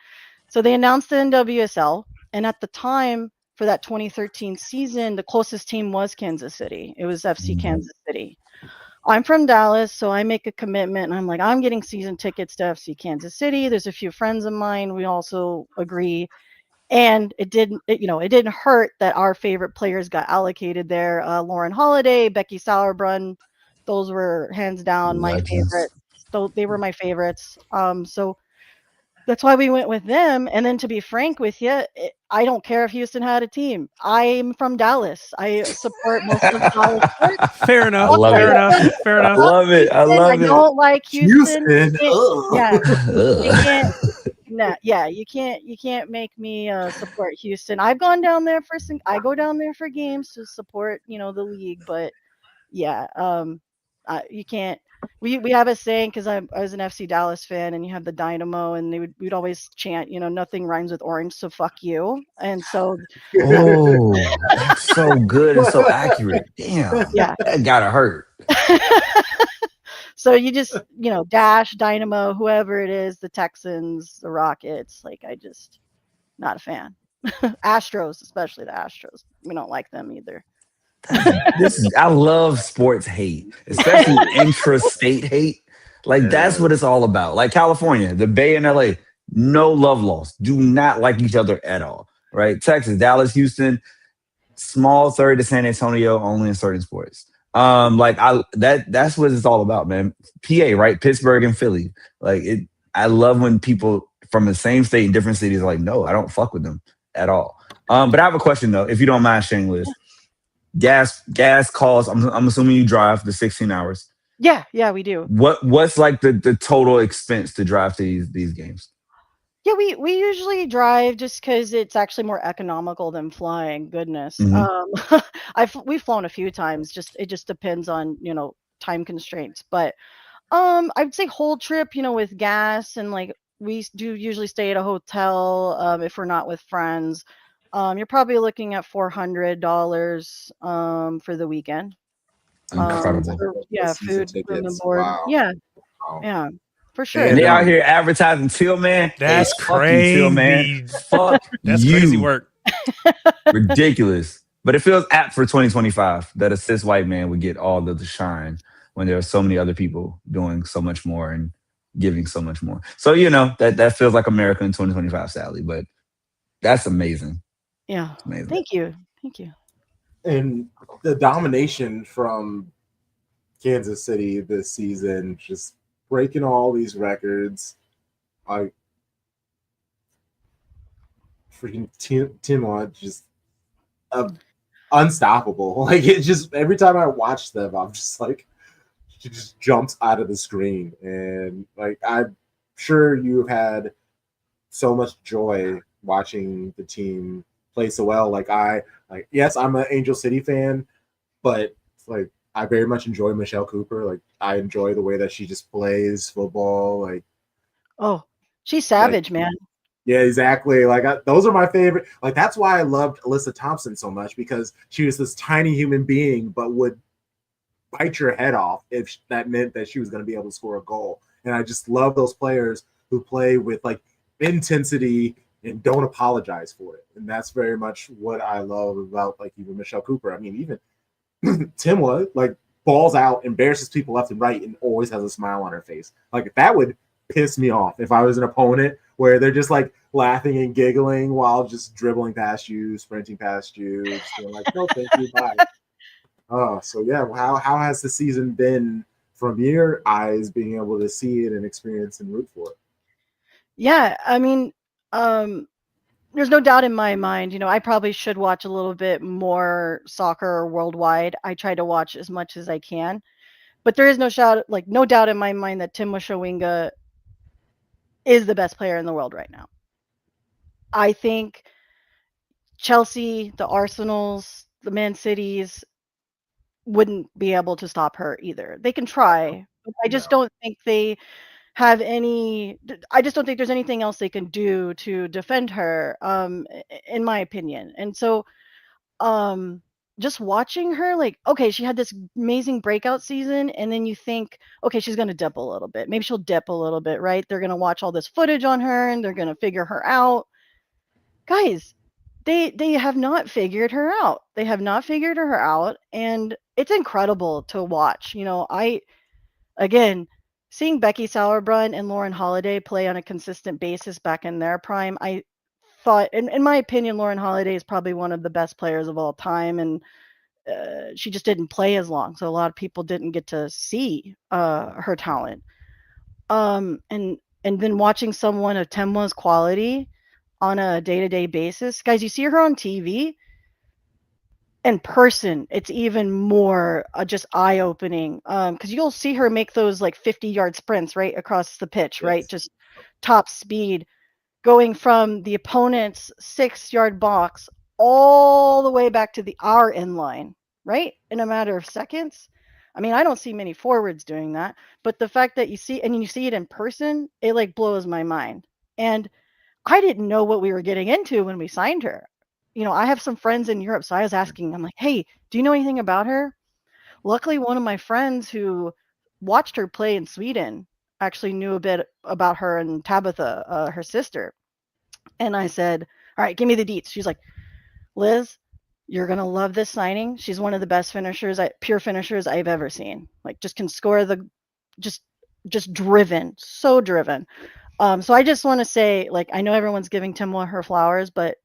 So they announced the NWSL, and at the time for that 2013 season, the closest team was Kansas City. It was FC Kansas City. I'm from Dallas, so I make a commitment, and I'm like, I'm getting season tickets to FC Kansas City. There's a few friends of mine. We also agree. And it didn't hurt that our favorite players got allocated there. Lauren Holiday, Becky Sauerbrunn, those were hands down my favorites. So they were my favorites. So that's why we went with them. And then to be frank with you, I don't care if Houston had a team. I'm from Dallas. I support most of Dallas sports. Fair enough. I love Fair enough. I love it. I love it. I don't like Houston. Yeah. You can't make me support Houston. I've gone down there I go down there for games to support, the league, but yeah, you can't. we have a saying because I was an FC Dallas fan, and you have the Dynamo, and we'd always chant, nothing rhymes with orange, so fuck you. And so Oh, that's so good and so accurate. Damn, yeah, that gotta hurt. so you just Dash, Dynamo, whoever it is, the Texans, the Rockets. Like I just not a fan. Astros, especially the Astros. We don't like them either. I love sports hate, especially intrastate hate. Like that's what it's all about. Like California, the Bay and LA, no love lost. Do not like each other at all. Right? Texas, Dallas, Houston, small third to San Antonio, only in certain sports. That's what it's all about, man. PA, right? Pittsburgh and Philly. Like it. I love when people from the same state in different cities are like, no, I don't fuck with them at all. But I have a question though, if you don't mind sharing, Liz. Gas calls. I'm assuming you drive the 16 hours. Yeah, we do. What's like the total expense to drive to these games? Yeah, we usually drive just because it's actually more economical than flying. Goodness, we've flown a few times. It just depends on time constraints. But I'd say whole trip, with gas and like we do usually stay at a hotel if we're not with friends. You're probably looking at $400 for the weekend. Incredible. Food, room and board. Wow. Yeah, for sure. And they out here advertising Tillman. That's hey, crazy. You, Tillman. Fuck That's you. crazy work. Ridiculous. But it feels apt for 2025 that a cis white man would get all of the shine when there are so many other people doing so much more and giving so much more. So, that feels like America in 2025, sadly. But that's amazing. Yeah. Amazing. Thank you. And the domination from Kansas City this season, just breaking all these records. Freaking Tim just unstoppable. Like it just every time I watch them, I'm just like she just jumps out of the screen. And like I'm sure you've had so much joy watching the team play so well. Yes, I'm an Angel City fan, but like I very much enjoy Michelle Cooper. Like I enjoy the way that she just plays football. Like, oh, she's savage, man. Yeah, exactly. Like those are my favorite. Like that's why I loved Alyssa Thompson so much, because she was this tiny human being, but would bite your head off if that meant that she was going to be able to score a goal. And I just love those players who play with like intensity and don't apologize for it. And that's very much what I love about like even Michelle Cooper. I mean, even Timwa, like balls out, embarrasses people left and right, and always has a smile on her face. Like that would piss me off if I was an opponent where they're just like laughing and giggling while just dribbling past you, sprinting past you, just being like, no, thank you, bye. So yeah, how has the season been from your eyes, being able to see it and experience and root for it? Yeah, I mean, there's no doubt in my mind, I probably should watch a little bit more soccer worldwide. I try to watch as much as I can, but there is no doubt in my mind that Tim Shawinga is the best player in the world right now. I think Chelsea, the Arsenals, the Man Cities wouldn't be able to stop her either. They can try, but I just don't think they have any. I just don't think there's anything else they can do to defend her, in my opinion. And so, just watching her, like, okay, she had this amazing breakout season, and then you think, okay, she's going to dip a little bit. Maybe she'll dip a little bit, right? They're going to watch all this footage on her, and they're going to figure her out. Guys, they have not figured her out. They have not figured her out, and it's incredible to watch. Again, seeing Becky Sauerbrunn and Lauren Holiday play on a consistent basis back in their prime, I thought, in my opinion, Lauren Holiday is probably one of the best players of all time, and she just didn't play as long, so a lot of people didn't get to see her talent. And then watching someone of Temwa's quality on a day-to-day basis, guys, you see her on TV. In person, it's even more just eye-opening, because you'll see her make those like 50-yard sprints right across the pitch, yes. Right? Just top speed, going from the opponent's 6-yard box all the way back to our end line, right? In a matter of seconds. I mean, I don't see many forwards doing that, but the fact that you see it in person, it like blows my mind. And I didn't know what we were getting into when we signed her. You know, I have some friends in Europe, so I was asking, I'm like, hey, do you know anything about her? Luckily, one of my friends who watched her play in Sweden actually knew a bit about her and Tabitha, her sister. And I said, all right, give me the deets. She's like, Liz, you're going to love this signing. She's one of the best pure finishers I've ever seen. Like, just can score just driven, so driven. So I just want to say, like, I know everyone's giving Timwa her flowers, but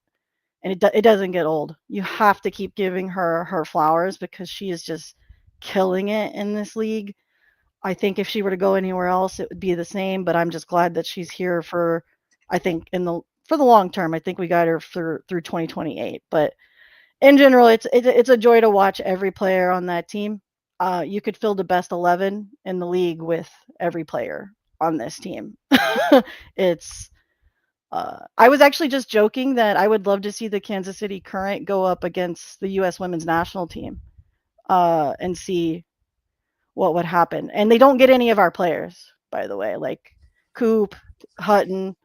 it doesn't get old. You have to keep giving her her flowers because she is just killing it in this league. I think if she were to go anywhere else, it would be the same. But I'm just glad that she's here for the long term. I think we got her through 2028. But in general, it's a joy to watch every player on that team. You could fill the best 11 in the league with every player on this team. It's I was actually just joking that I would love to see the Kansas City Current go up against the U.S. women's national team and see what would happen. And they don't get any of our players, by the way, like Coop, Hutton,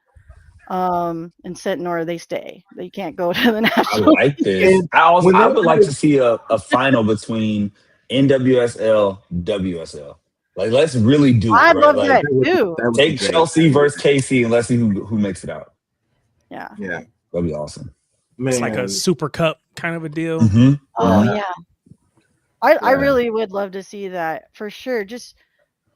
and Centenor. They stay. They can't go to the I national. like this. I would like to see a final between NWSL, WSL. Like, let's really do it. I right? love like, that too. Take Chelsea versus KC and let's see who makes it out. Yeah. That'd be awesome. It's like a Super Cup kind of a deal. Mm-hmm. Oh yeah. I really would love to see that for sure. Just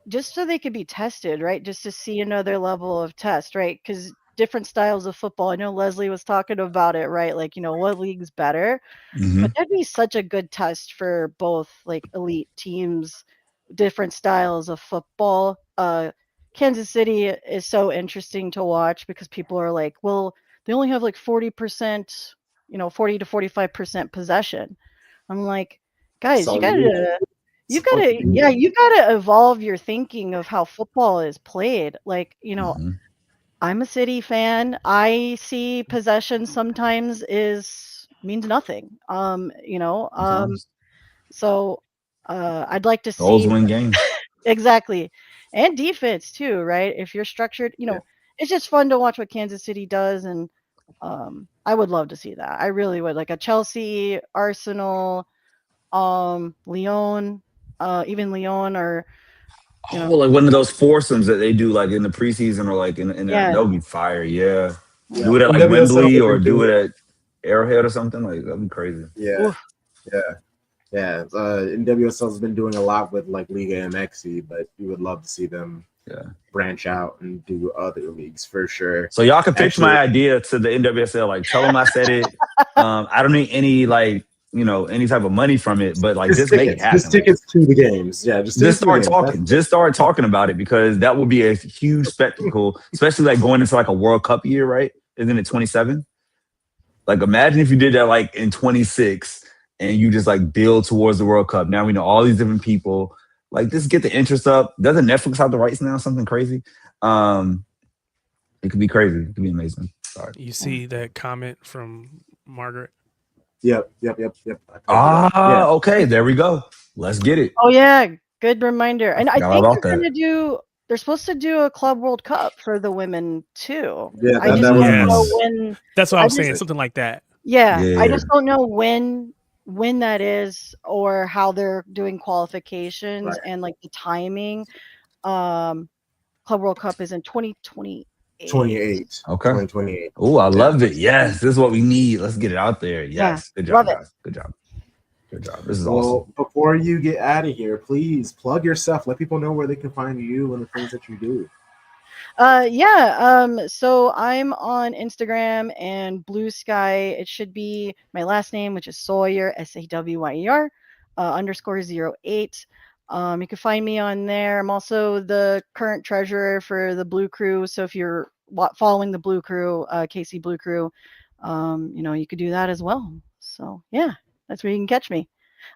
so they could be tested, right? Just to see another level of test, right? Because different styles of football. I know Lesley was talking about it, right? Like, you know, what league's better? Mm-hmm. But that'd be such a good test for both like elite teams, different styles of football. Kansas City is so interesting to watch because people are like, well, they only have like 40%, 40 to 45% possession. I'm like, guys, you gotta evolve your thinking of how football is played. Like, I'm a City fan. I see possession sometimes means nothing. So I'd like to see goals win games. exactly, and defense too, right? If you're structured, it's just fun to watch what Kansas City does, and I would love to see that. I really would, like a Chelsea, Arsenal, Lyon, even Lyon, or like one of those foursomes that they do like in the preseason or like in that would be fire. Yeah. Do it at like Wembley or do it at Arrowhead or something. Like that'd be crazy. Yeah. NWSL has been doing a lot with like Liga MX, but we would love to see them branch out and do other leagues for sure. So y'all can pitch my idea to the NWSL. Like tell them I said it. I don't need any any type of money from it, but like just make it happen. Just tickets to the games. Yeah, just start talking. Just start talking about it because that would be a huge spectacle, especially like going into like a World Cup year, right? Isn't it 27? Like imagine if you did that like in 26 and you just like build towards the World Cup. Now we know all these different people. Like just get the interest up. Doesn't Netflix have the rights now? Something crazy. It could be crazy. It could be amazing. Sorry. You see that comment from Margaret? Yep. Okay. There we go. Let's get it. Oh yeah, good reminder. And I think they're supposed to do a Club World Cup for the women too. Yeah, I just don't know when. That's what I was saying. Something like that. Yeah, I just don't know when that is or how they're doing qualifications and like the timing. Club World Cup is in 2028. 28. Okay. 2028. Oh, I love it. Yes, this is what we need. Let's get it out there. Yes. Good job, guys. Good job. This is awesome. Before you get out of here, please plug yourself. Let people know where they can find you and the things that you do. So I'm on Instagram and Blue Sky. It should be my last name, which is Sawyer, SAWYER, _08. You can find me on there. I'm also the current treasurer for the Blue Crew. So if you're following the Blue Crew, KC Blue Crew, you could do that as well. So yeah, that's where you can catch me.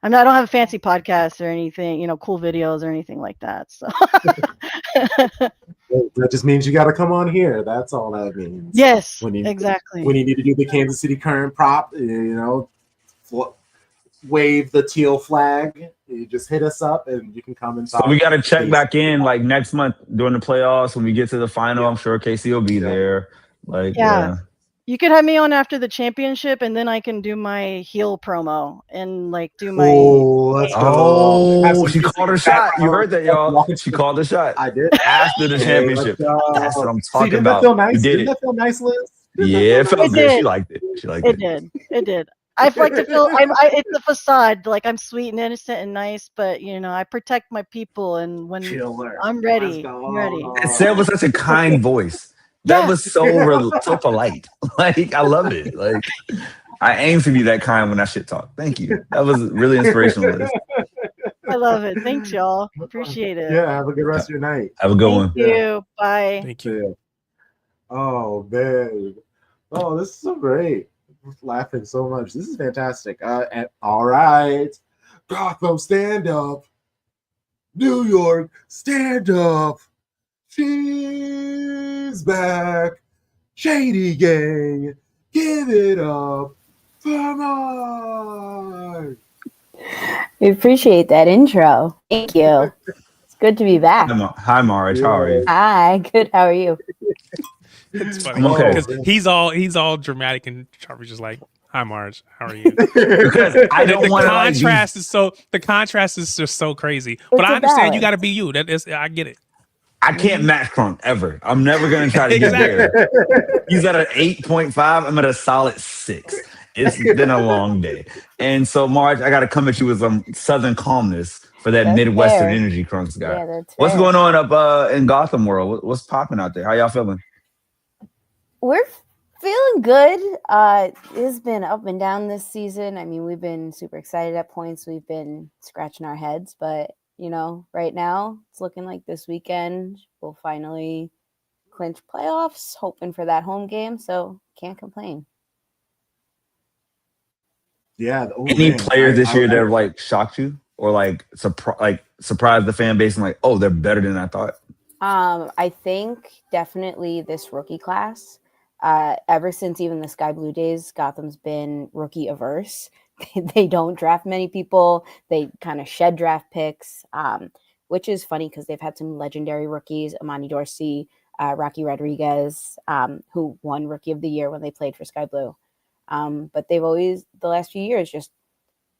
I don't have a fancy podcast or anything, cool videos or anything like that. So that just means you got to come on here. That's all that means. Yes, exactly. When you need to do the Kansas City Current prop, wave the teal flag. You just hit us up and you can come and talk. So we got to check back in like next month during the playoffs when we get to the final. I'm sure Casey will be there. Like, yeah. You could have me on after the championship, and then I can do my heel promo and like do my. Let's go. Oh, she called her shot. You heard that, y'all. She called the shot. I did after the championship. That's what I'm talking didn't about. That feel nice? You did Didn't that feel nice, Liz? Yeah, it felt good. She liked it. It did. I like to feel it's a facade. Like I'm sweet and innocent and nice, but I protect my people. And when I'm ready, I'm ready. It said with such a kind voice. That was so polite. Like I love it. Like I aim to be that kind when I shit talk. Thank you. That was really inspirational. Liz. I love it. Thanks, y'all. Appreciate it. Yeah, have a good rest of your night. Have a good one. Thank you. Bye. Thank you. Oh man. Oh, this is so great. I'm laughing so much. This is fantastic. And all right. Gotham, stand up. New York, stand up. She's back. Shady Gang, give it up for Marge. We appreciate that intro. Thank you. It's good to be back. Hi, Marge. How are you? Hi. Good. How are you? It's funny because he's all dramatic and Charlie's just like, "Hi, Marge. How are you?" Because I don't want the contrast is just so crazy. But I understand you got to be you. I get it. I can't match Crunk ever. I'm never gonna try to get there. He's at an 8.5. I'm at a solid 6. It's been a long day, and so Marge, I got to come at you with some Southern calmness for that Midwestern energy Crunk's got. Yeah, that's What's fair. going on up in Gotham world? What's popping out there? How y'all feeling? We're feeling good. It's been up and down this season. I mean, we've been super excited at points. We've been scratching our heads, but right now it's looking like this weekend we'll finally clinch playoffs, hoping for that home game. So can't complain. Yeah. Any player this year that like shocked you or like surprised the fan base and like, oh, they're better than I thought? I think definitely this rookie class. Ever since even the Sky Blue days, Gotham's been rookie averse. They don't draft many people. They kind of shed draft picks, which is funny because they've had some legendary rookies, Amani Dorsey, Rocky Rodriguez, who won Rookie of the Year when they played for Sky Blue. But they've always, the last few years, just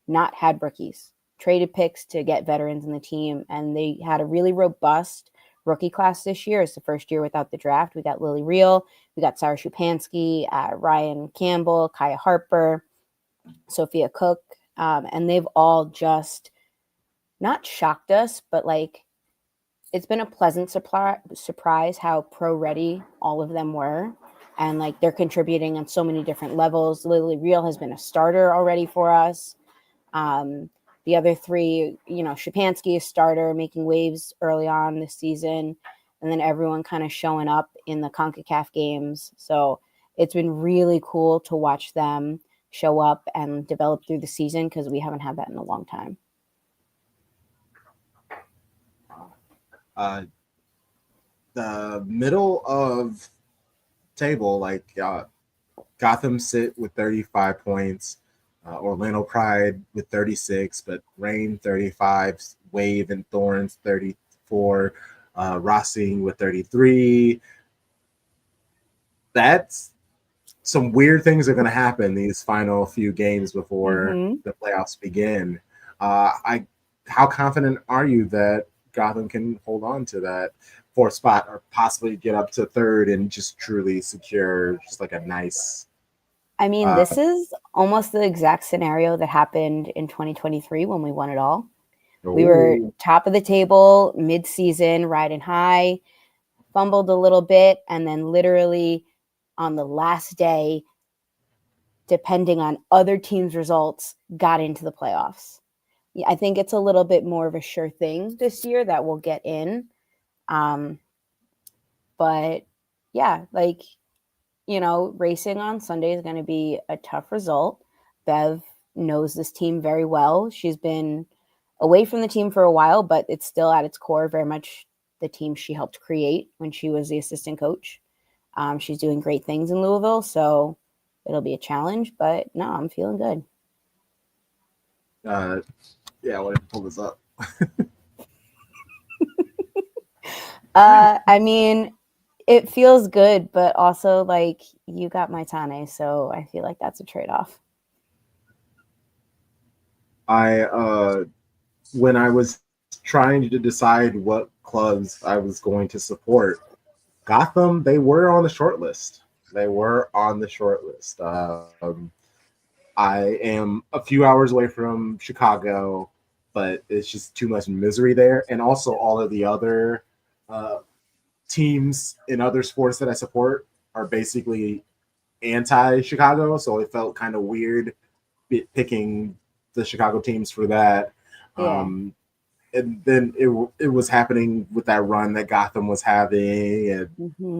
not had rookies, traded picks to get veterans in the team. And they had a really robust rookie class this year. It's the first year without the draft. We got Lily Reel, we got Sarah Shupansky, Ryan Campbell, Kaya Harper, Sophia Cook, and they've all just not shocked us, but like it's been a pleasant surprise how pro-ready all of them were, and like they're contributing on so many different levels. Lily Reel has been a starter already for us. The other three, Shupansky is starter, making waves early on this season, and then everyone kind of showing up in the CONCACAF games. So it's been really cool to watch them show up and develop through the season because we haven't had that in a long time. The middle of table, like Gotham sit with 35 points, Orlando Pride with 36, but Reign 35, Wave and Thorns 34, Racing with 33. That's some weird things are going to happen these final few games before the playoffs begin. How confident are you that Gotham can hold on to that fourth spot or possibly get up to third and just truly secure just like a nice... I mean, this is almost the exact scenario that happened in 2023 when we won it all. We were top of the table, mid-season, riding high, fumbled a little bit, and then literally on the last day, depending on other teams' results, got into the playoffs. Yeah, I think it's a little bit more of a sure thing this year that we'll get in. But yeah, like, racing on Sunday is going to be a tough result. Bev knows this team very well. She's been away from the team for a while, but it's still at its core very much the team she helped create when she was the assistant coach. She's doing great things in Louisville, so it'll be a challenge, but no, I'm feeling good. Yeah, I wanted to pull this up. I mean, it feels good, but also like you got my Tane, so I feel like that's a trade-off. When I was trying to decide what clubs I was going to support, Gotham, they were on the short list. They were on the short list. I am a few hours away from Chicago, but it's just too much misery there. And also, all of the other teams in other sports that I support are basically anti-Chicago, so it felt kind of weird picking the Chicago teams for that. Yeah. And then it was happening with that run that Gotham was having, and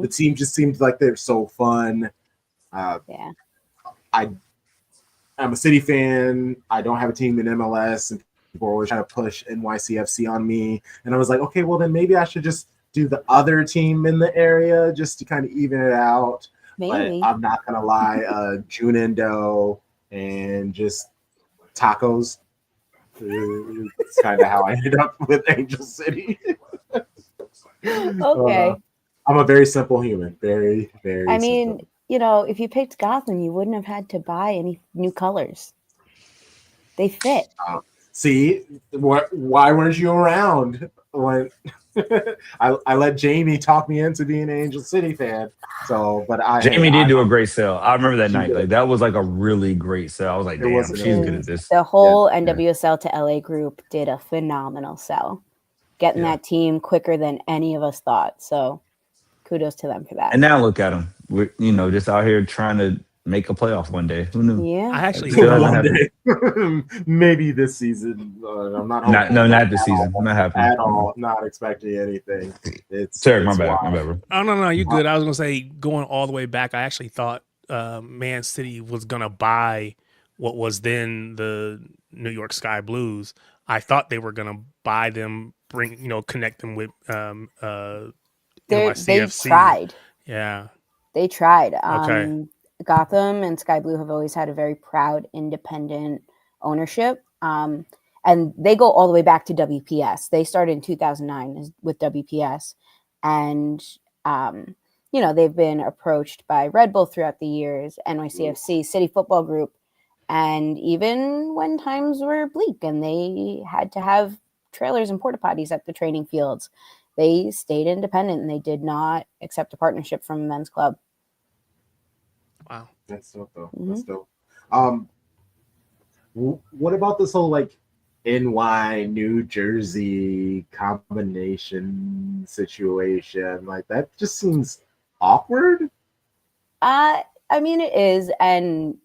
the team just seemed like they're so fun. Yeah. I'm a City fan. I don't have a team in MLS, and people are always trying to push NYCFC on me. And I was like, okay, well then maybe I should just do the other team in the area just to kind of even it out. Maybe. But I'm not gonna lie, Junendo and just tacos. It's kind of how I ended up with Angel City. Okay. I'm a very simple human. Very, very I mean, simple. you know, if you picked Gotham, you wouldn't have had to buy any new colors. They fit. See, why weren't you around when I let Jamie talk me into being an Angel City fan? So, but Jamie did do a great sell. I remember that night. Like that was like a really great sell. I was like, damn, she's good at this. The whole NWSL to LA group did a phenomenal sell, getting that team quicker than any of us thought. So, kudos to them for that. And now look at them. We're just out here trying to make a playoff one day. Who knew? Yeah, I actually one day. Maybe this season. I'm not. Not this season. Not happening at all. Not expecting anything. Sorry, my bad. Bro. Oh no, you're good. I was gonna say going all the way back. I actually thought Man City was gonna buy what was then the New York Sky Blues. I thought they were gonna buy them, connect them with they tried. Yeah, they tried. Okay. Gotham and Sky Blue have always had a very proud, independent ownership. And they go all the way back to WPS. They started in 2009 with WPS. And, they've been approached by Red Bull throughout the years, NYCFC, City Football Group. And even when times were bleak and they had to have trailers and porta potties at the training fields, they stayed independent and they did not accept a partnership from a men's club. Wow, that's dope though. That's dope. What about this whole NY New Jersey combination situation? Like that just seems awkward. I mean it is, and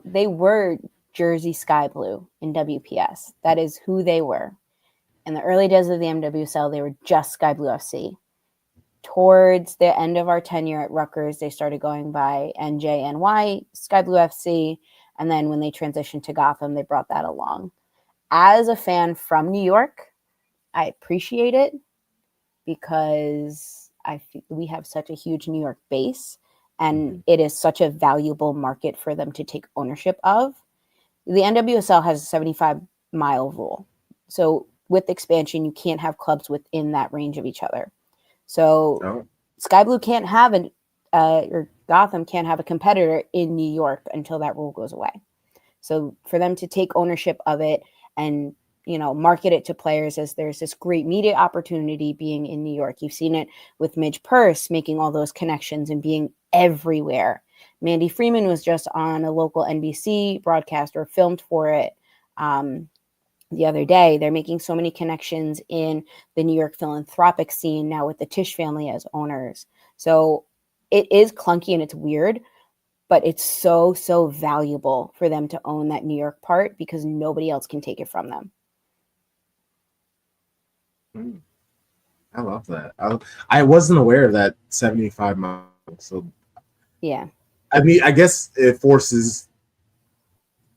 they were Jersey Sky Blue in WPS. That is who they were. In the early days of the MWSL, they were just Sky Blue FC. Towards the end of our tenure at Rutgers, they started going by NJNY, Sky Blue FC, and then when they transitioned to Gotham, they brought that along. As a fan from New York, I appreciate it because we have such a huge New York base, and it is such a valuable market for them to take ownership of. The NWSL has a 75-mile rule. So with expansion, you can't have clubs within that range of each other. So Sky Blue can't have or Gotham can't have a competitor in New York until that rule goes away. So for them to take ownership of it and, market it to players as there's this great media opportunity being in New York. You've seen it with Midge Purse making all those connections and being everywhere. Mandy Freeman was just on a local NBC broadcast or filmed for it the other day. They're making so many connections in the New York philanthropic scene now with the Tisch family as owners. So it is clunky and it's weird, but it's so, so valuable for them to own that New York part because nobody else can take it from them. I love that. I wasn't aware of that 75 miles. So yeah. I mean, I guess it forces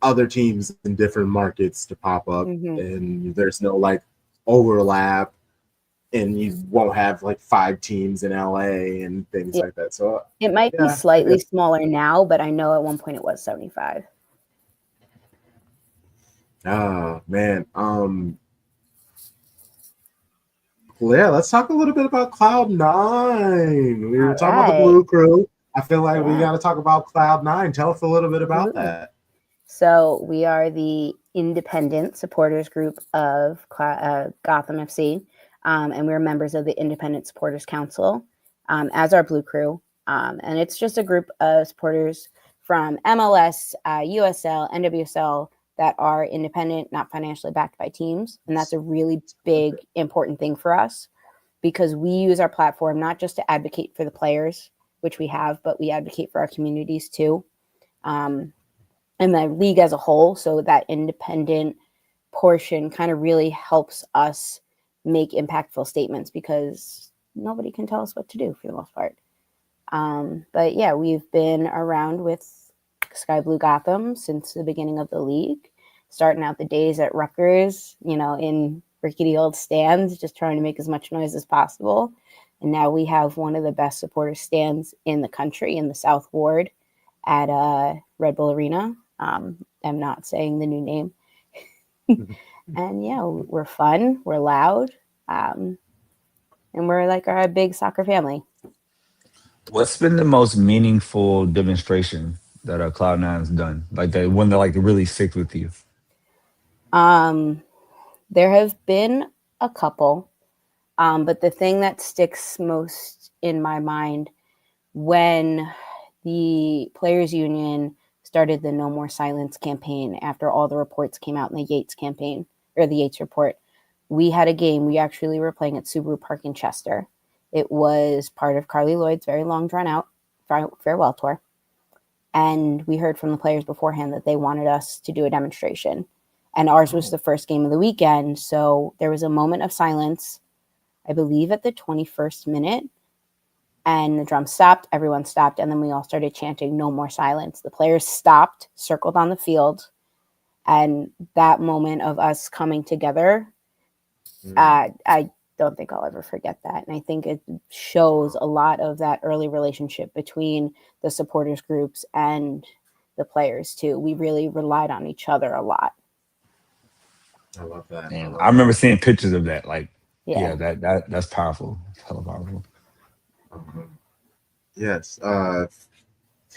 other teams in different markets to pop up and there's no overlap and you won't have 5 teams in LA and things like that. So it might be slightly smaller now, but I know at one point it was 75. Oh man. Well, yeah, let's talk a little bit about Cloud9. We were All talking about the right. Blue Crew. I feel like we Yeah. got to talk about Cloud9. Tell us a little bit about Absolutely. that. So we are the independent supporters group of Gotham FC, and we're members of the Independent Supporters Council as our Blue Crew. And it's just a group of supporters from MLS, USL, NWSL that are independent, not financially backed by teams. And that's a really big, important thing for us because we use our platform not just to advocate for the players, which we have, but we advocate for our communities too. And the league as a whole. So that independent portion kind of really helps us make impactful statements because nobody can tell us what to do for the most part. But yeah, we've been around with Sky Blue Gotham since the beginning of the league, starting out the days at Rutgers, in rickety old stands, just trying to make as much noise as possible. And now we have one of the best supporter stands in the country in the South Ward at Red Bull Arena. I'm not saying the new name. And yeah, we're fun, we're loud, and we're like our big soccer family. What's been the most meaningful demonstration that Cloud9's done? Like the one that like really sticks with you? There have been a couple, but the thing that sticks most in my mind when the Players Union started the No More Silence campaign after all the reports came out in the Yates campaign, or the Yates report. We had a game. We actually were playing at Subaru Park in Chester. It was part of Carly Lloyd's very long drawn out farewell tour. And we heard from the players beforehand that they wanted us to do a demonstration. And ours was the first game of the weekend. So there was a moment of silence, I believe at the 21st minute. And the drum stopped, everyone stopped, and then we all started chanting, "No more silence." The players stopped, circled on the field, and that moment of us coming together, I don't think I'll ever forget that. And I think it shows a lot of that early relationship between the supporters groups and the players too. We really relied on each other a lot. I love that. And I remember seeing pictures of that. Like, Yeah. that's powerful. Hella powerful. Yes.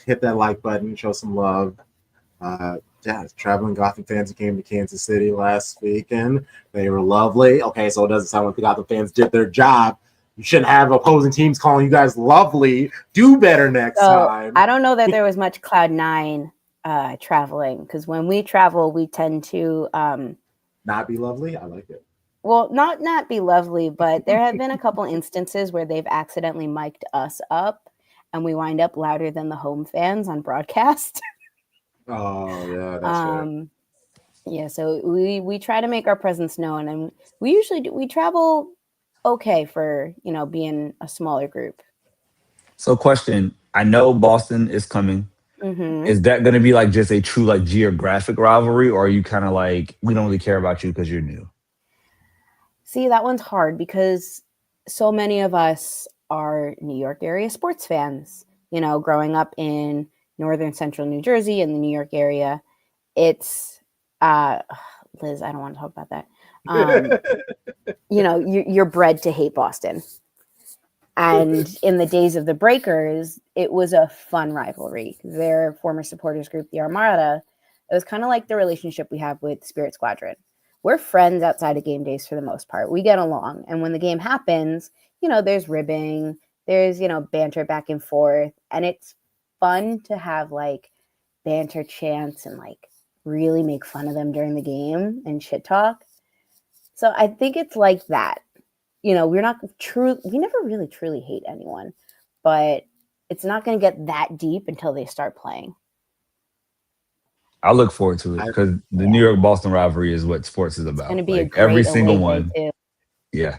Hit that like button, show some love. Traveling Gotham fans who came to Kansas City last weekend. They were lovely. Okay, so it doesn't sound like the Gotham fans did their job. You shouldn't have opposing teams calling you guys lovely. Do better next time. I don't know that there was much Cloud9 traveling, because when we travel, we tend to not be lovely. I like it. Well, not be lovely, but there have been a couple instances where they've accidentally mic'd us up and we wind up louder than the home fans on broadcast. Oh, yeah, that's right. Yeah, so we try to make our presence known, and we travel okay for, being a smaller group. So question, I know Boston is coming. Mm-hmm. Is that going to be like just a true like geographic rivalry, or are you kind of like, we don't really care about you because you're new? See, that one's hard because so many of us are New York area sports fans, growing up in northern central New Jersey and the New York area. It's Liz, I don't want to talk about that. You're bred to hate Boston. And in the days of the Breakers, it was a fun rivalry. Their former supporters group, the Armada, it was kind of like the relationship we have with Spirit Squadron. We're friends outside of game days for the most part. We get along. And when the game happens, there's ribbing, there's, banter back and forth. And it's fun to have like banter chants and like really make fun of them during the game and shit talk. So I think it's like that. We never really truly hate anyone, but it's not going to get that deep until they start playing. I look forward to it because the New York Boston rivalry is what sports is about. It's going to be like every single one. Too. Yeah,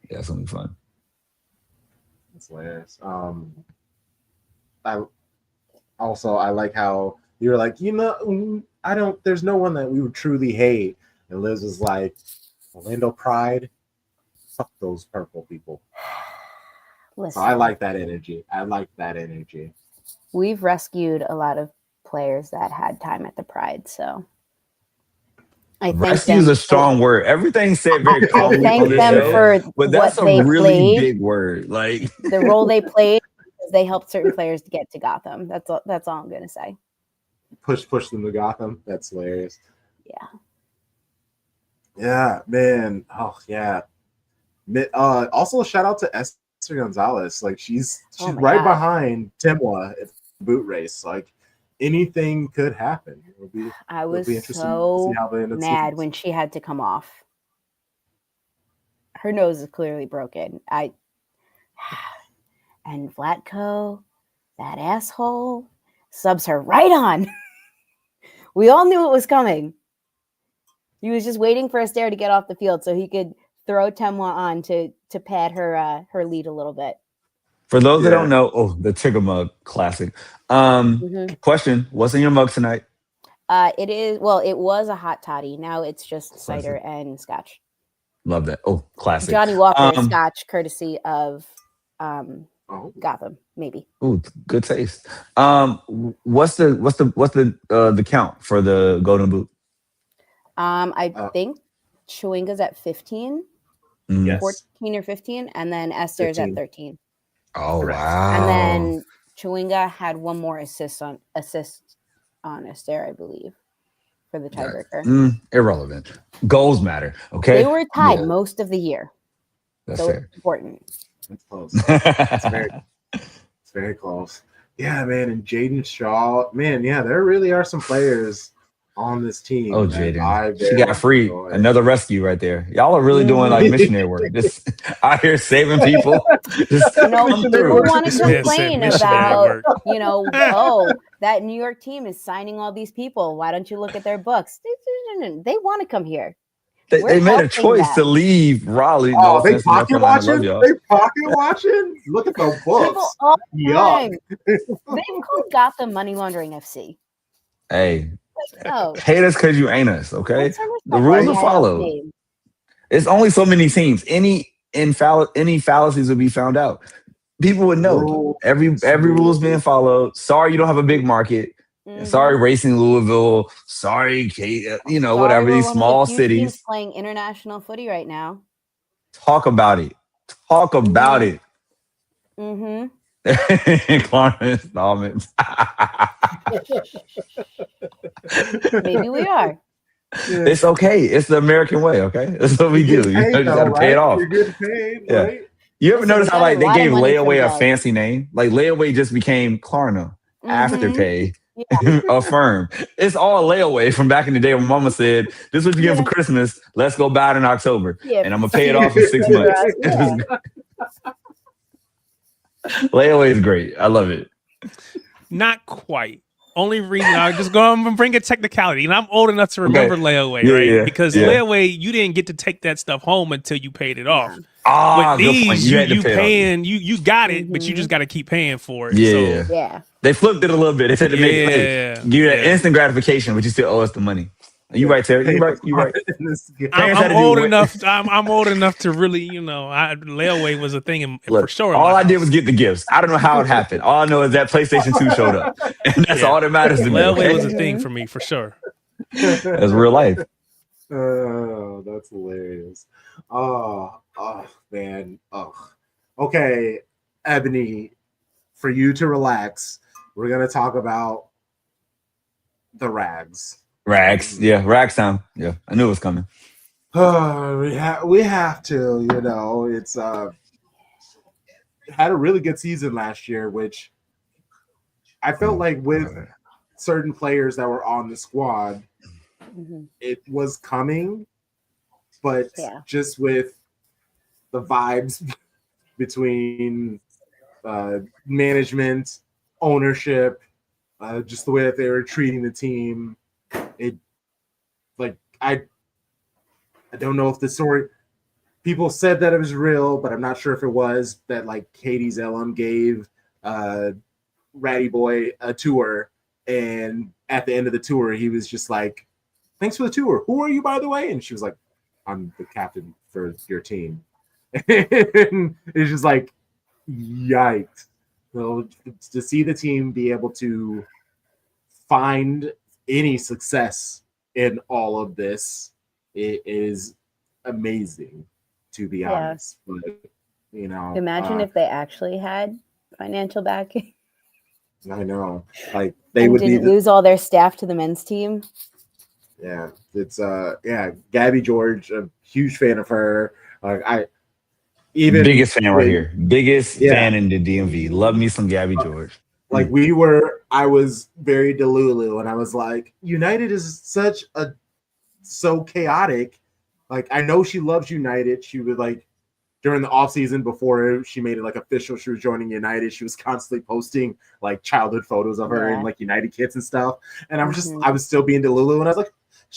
it's going to be fun. That's hilarious. I like how you were like, there's no one that we would truly hate. And Liz was like, Orlando Pride, fuck those purple people. Listen, so I like that energy. We've rescued a lot of players that had time at the Pride, so. I thank Rescue is them a strong word. Everything said very I calmly thank on this them show, for but that's what a they really played. big word. Like The role they played, because they helped certain players to get to Gotham. That's all I'm gonna say. Push them to Gotham. That's hilarious. Yeah. Yeah, man. Oh yeah. Also, shout out to Esther Gonzalez. Like she's Oh my right God. behind Timwa at the boot race. Like anything could happen. I it'll was be interesting to so see how the end of the mad season. when she had to come off. Her nose is clearly broken. And Vlatko, that asshole, subs her right on. We all knew it was coming. He was just waiting for Astaire to get off the field so he could throw Temwa on to pad her lead a little bit. for those that don't know, the Trigger Mug classic. Question: what's in your mug tonight? It was a hot toddy. Now it's just cider and scotch. Love that. Oh, classic. Johnny Walker scotch, courtesy of Gotham, maybe. Ooh, good taste. What's the count for the Golden Boot? I think Chewinga's at 15, Yes. 14 or 15, and then Esther's 15. at 13. Oh Correct. wow! And then Chewinga had one more assist on Astaire, I believe, for the tiebreaker. Irrelevant. Goals matter. Okay, They were tied most of the year. That's so fair. Important. That's close. It's very close. Yeah, man. And Jaden Shaw, man. Yeah, there really are some players on this team. Oh, Jaden, she very got free. enjoy. Another rescue right there. Y'all are really doing like missionary work. Just out here saving people. Just come People through. want to complain missionary about, work. that New York team is signing all these people. Why don't you look at their books? They want to come here. They made a choice to leave Raleigh. Oh, No they offense to North pocket Carolina, watching? love y'all. They pocket watching? Look at the People books. all the Yuck. time. They've called Gotham money laundering FC. Hey, Oh, hate us because you ain't us, okay? some respect The rules for are the followed. name. It's only so many teams. Any fallacies would be found out. People would know. Rules. Every rule is being followed. Sorry, you don't have a big market. Sorry, Racing Louisville. Sorry, Kate. Whatever. We're These one small of the few cities. teams playing international footy right now. Talk about it. Talk about it. Klarna installments. Maybe we are. It's okay. It's the American way. Okay, that's what we do. You just gotta pay it off. You're getting paid, right? You ever notice how we got a they lot of gave money from layaway a Doug. fancy name? Like layaway just became Klarna. Afterpay. Affirm. It's all layaway from back in the day when Mama said, "This is what you get for Christmas. Let's go buy it in October, and I'm gonna pay it off in 6 months." Layaway is great. I love it. Not quite. Only reason I just go and bring a technicality, and I'm old enough to remember layaway, right? Yeah, because layaway, you didn't get to take that stuff home until you paid it off. Ah, With these, you pay paying, you got it, but you just got to keep paying for it. Yeah, so. Yeah. They flipped it a little bit. They said to make it give you that instant gratification, but you still owe us the money. You right, Terry. You right. You right. I'm old enough. I'm old enough to really, layaway was a thing for sure. All I did was get the gifts. I don't know how it happened. All I know is that PlayStation 2 showed up, and that's all that matters to me. Layaway was a thing for me for sure. That's real life. Oh, that's hilarious. Oh man. Oh, okay, Ebony. For you to relax, we're gonna talk about the rags. Rags, yeah, rags time. Yeah, I knew it was coming. We have to, it's had a really good season last year, which I felt like with certain players that were on the squad, it was coming, but just with the vibes between management, ownership, just the way that they were treating the team. I don't know if the story, people said that it was real, but I'm not sure if it was, that like Katie Zellum gave Ratty Boy a tour, and at the end of the tour he was just like, "Thanks for the tour. Who are you, by the way?" And she was like, "I'm the captain for your team." And it's just like, yikes. So to see the team be able to find any success in all of this. It is amazing, to be honest. But imagine if they actually had financial backing. I know, like they and would didn't lose all their staff to the men's team. Yeah, it's Gabby George, a huge fan of her. I even biggest fan right here, biggest fan in the DMV. Love me some Gabby George. Like I was very Delulu, and I was like, United is so chaotic. Like I know she loves United. She would like during the off season before she made it like official, she was joining United. She was constantly posting like childhood photos of her in like United kits and stuff. And I was still being Delulu, and I was like,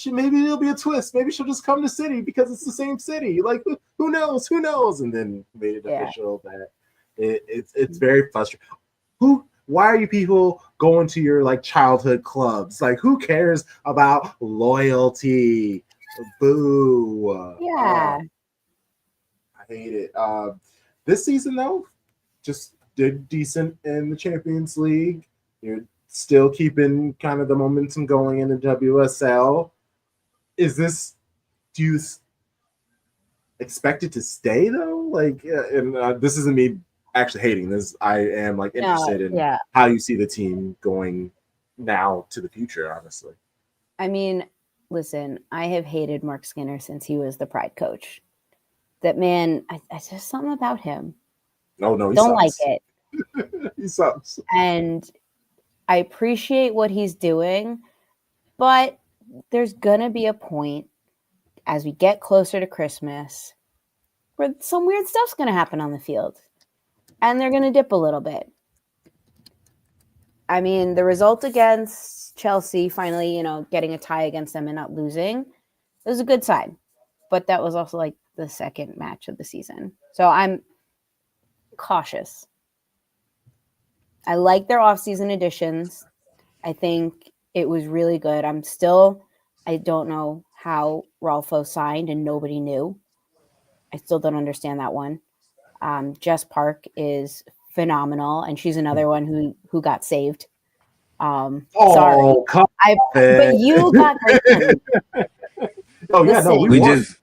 maybe it'll be a twist. Maybe she'll just come to City because it's the same city. Like who knows? Who knows? And then made it official that it's very frustrating. Why are you people going to your like childhood clubs? Like who cares about loyalty? Boo. Yeah. I hate it. This season though, just did decent in the Champions League. You're still keeping kind of the momentum going in the WSL. Do you expect it to stay though? Like, and this isn't me actually hating this. I am like interested in how you see the team going now to the future, honestly. I mean, listen, I have hated Mark Skinner since he was the Pride coach. That man, I just something about him. No, he don't sucks. like it. He sucks. And I appreciate what he's doing, but there's gonna be a point as we get closer to Christmas where some weird stuff's gonna happen on the field, and they're gonna dip a little bit. I mean, the result against Chelsea, finally, getting a tie against them and not losing, it was a good sign. But that was also like the second match of the season. So I'm cautious. I like their off-season additions. I think it was really good. I don't know how Rolfo signed and nobody knew. I still don't understand that one. Jess Park is phenomenal, and she's another one who got saved. Sorry. But you got Grayson.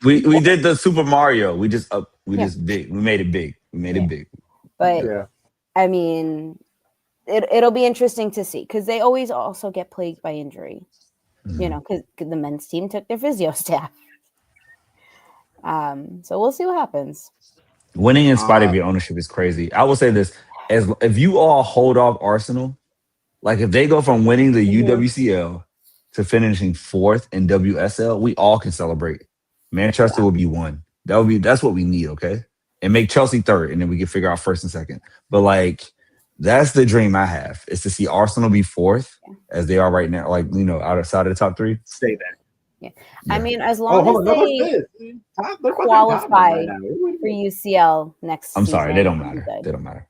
We did the Super Mario. We made it big. We made it big. But I mean, it'll be interesting to see because they always also get plagued by injury. Because the men's team took their physio staff. So we'll see what happens. Winning in spite of your ownership is crazy. I will say this: if you all hold off Arsenal, like if they go from winning the UWCL to finishing 4th in WSL, we all can celebrate. Manchester will be 1. That's what we need, okay? And make Chelsea 3rd, and then we can figure out 1st and 2nd. But like that's the dream I have, is to see Arsenal be 4th as they are right now, like outside of the top 3. Stay there. Yeah. I mean, as long as they qualify for UCL next season. I'm sorry, they don't matter. They don't matter.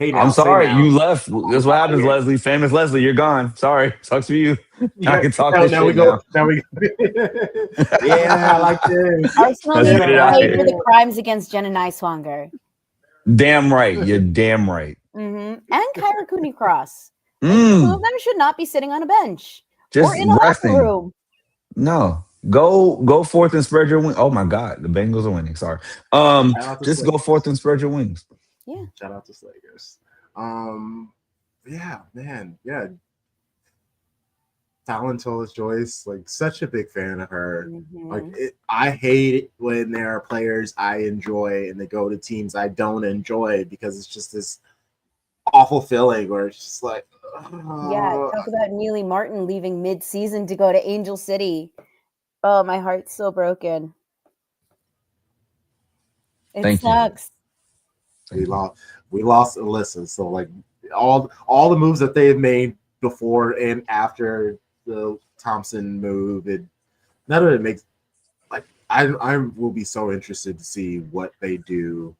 I'm sorry, you left. That's what happens, Lesley. Famous Lesley, you're gone. Sorry, sucks for you. I can talk this shit now. Now we go. I like this. Arsenal needs to pay for the crimes against Jenna Niswanger. Damn right. You're damn right. Mm-hmm. And Kyra Cooney-Cross. Two of them should not be sitting on a bench. Just or in a locker room. No. Go forth and spread your wings. Oh my God, the Bengals are winning. Sorry. Just go forth and spread your wings. Yeah. Shout out to Slayers. Yeah, man. Yeah. Talentola Joyce, like such a big fan of her. Mm-hmm. Like I hate it when there are players I enjoy and they go to teams I don't enjoy because it's just this awful feeling where it's just like yeah, talk about Neely Martin leaving mid-season to go to Angel City. Oh, my heart's so broken. It sucks. We lost Alyssa, so like all the moves that they have made before and after the Thompson move, none of it makes like I will be so interested to see what they do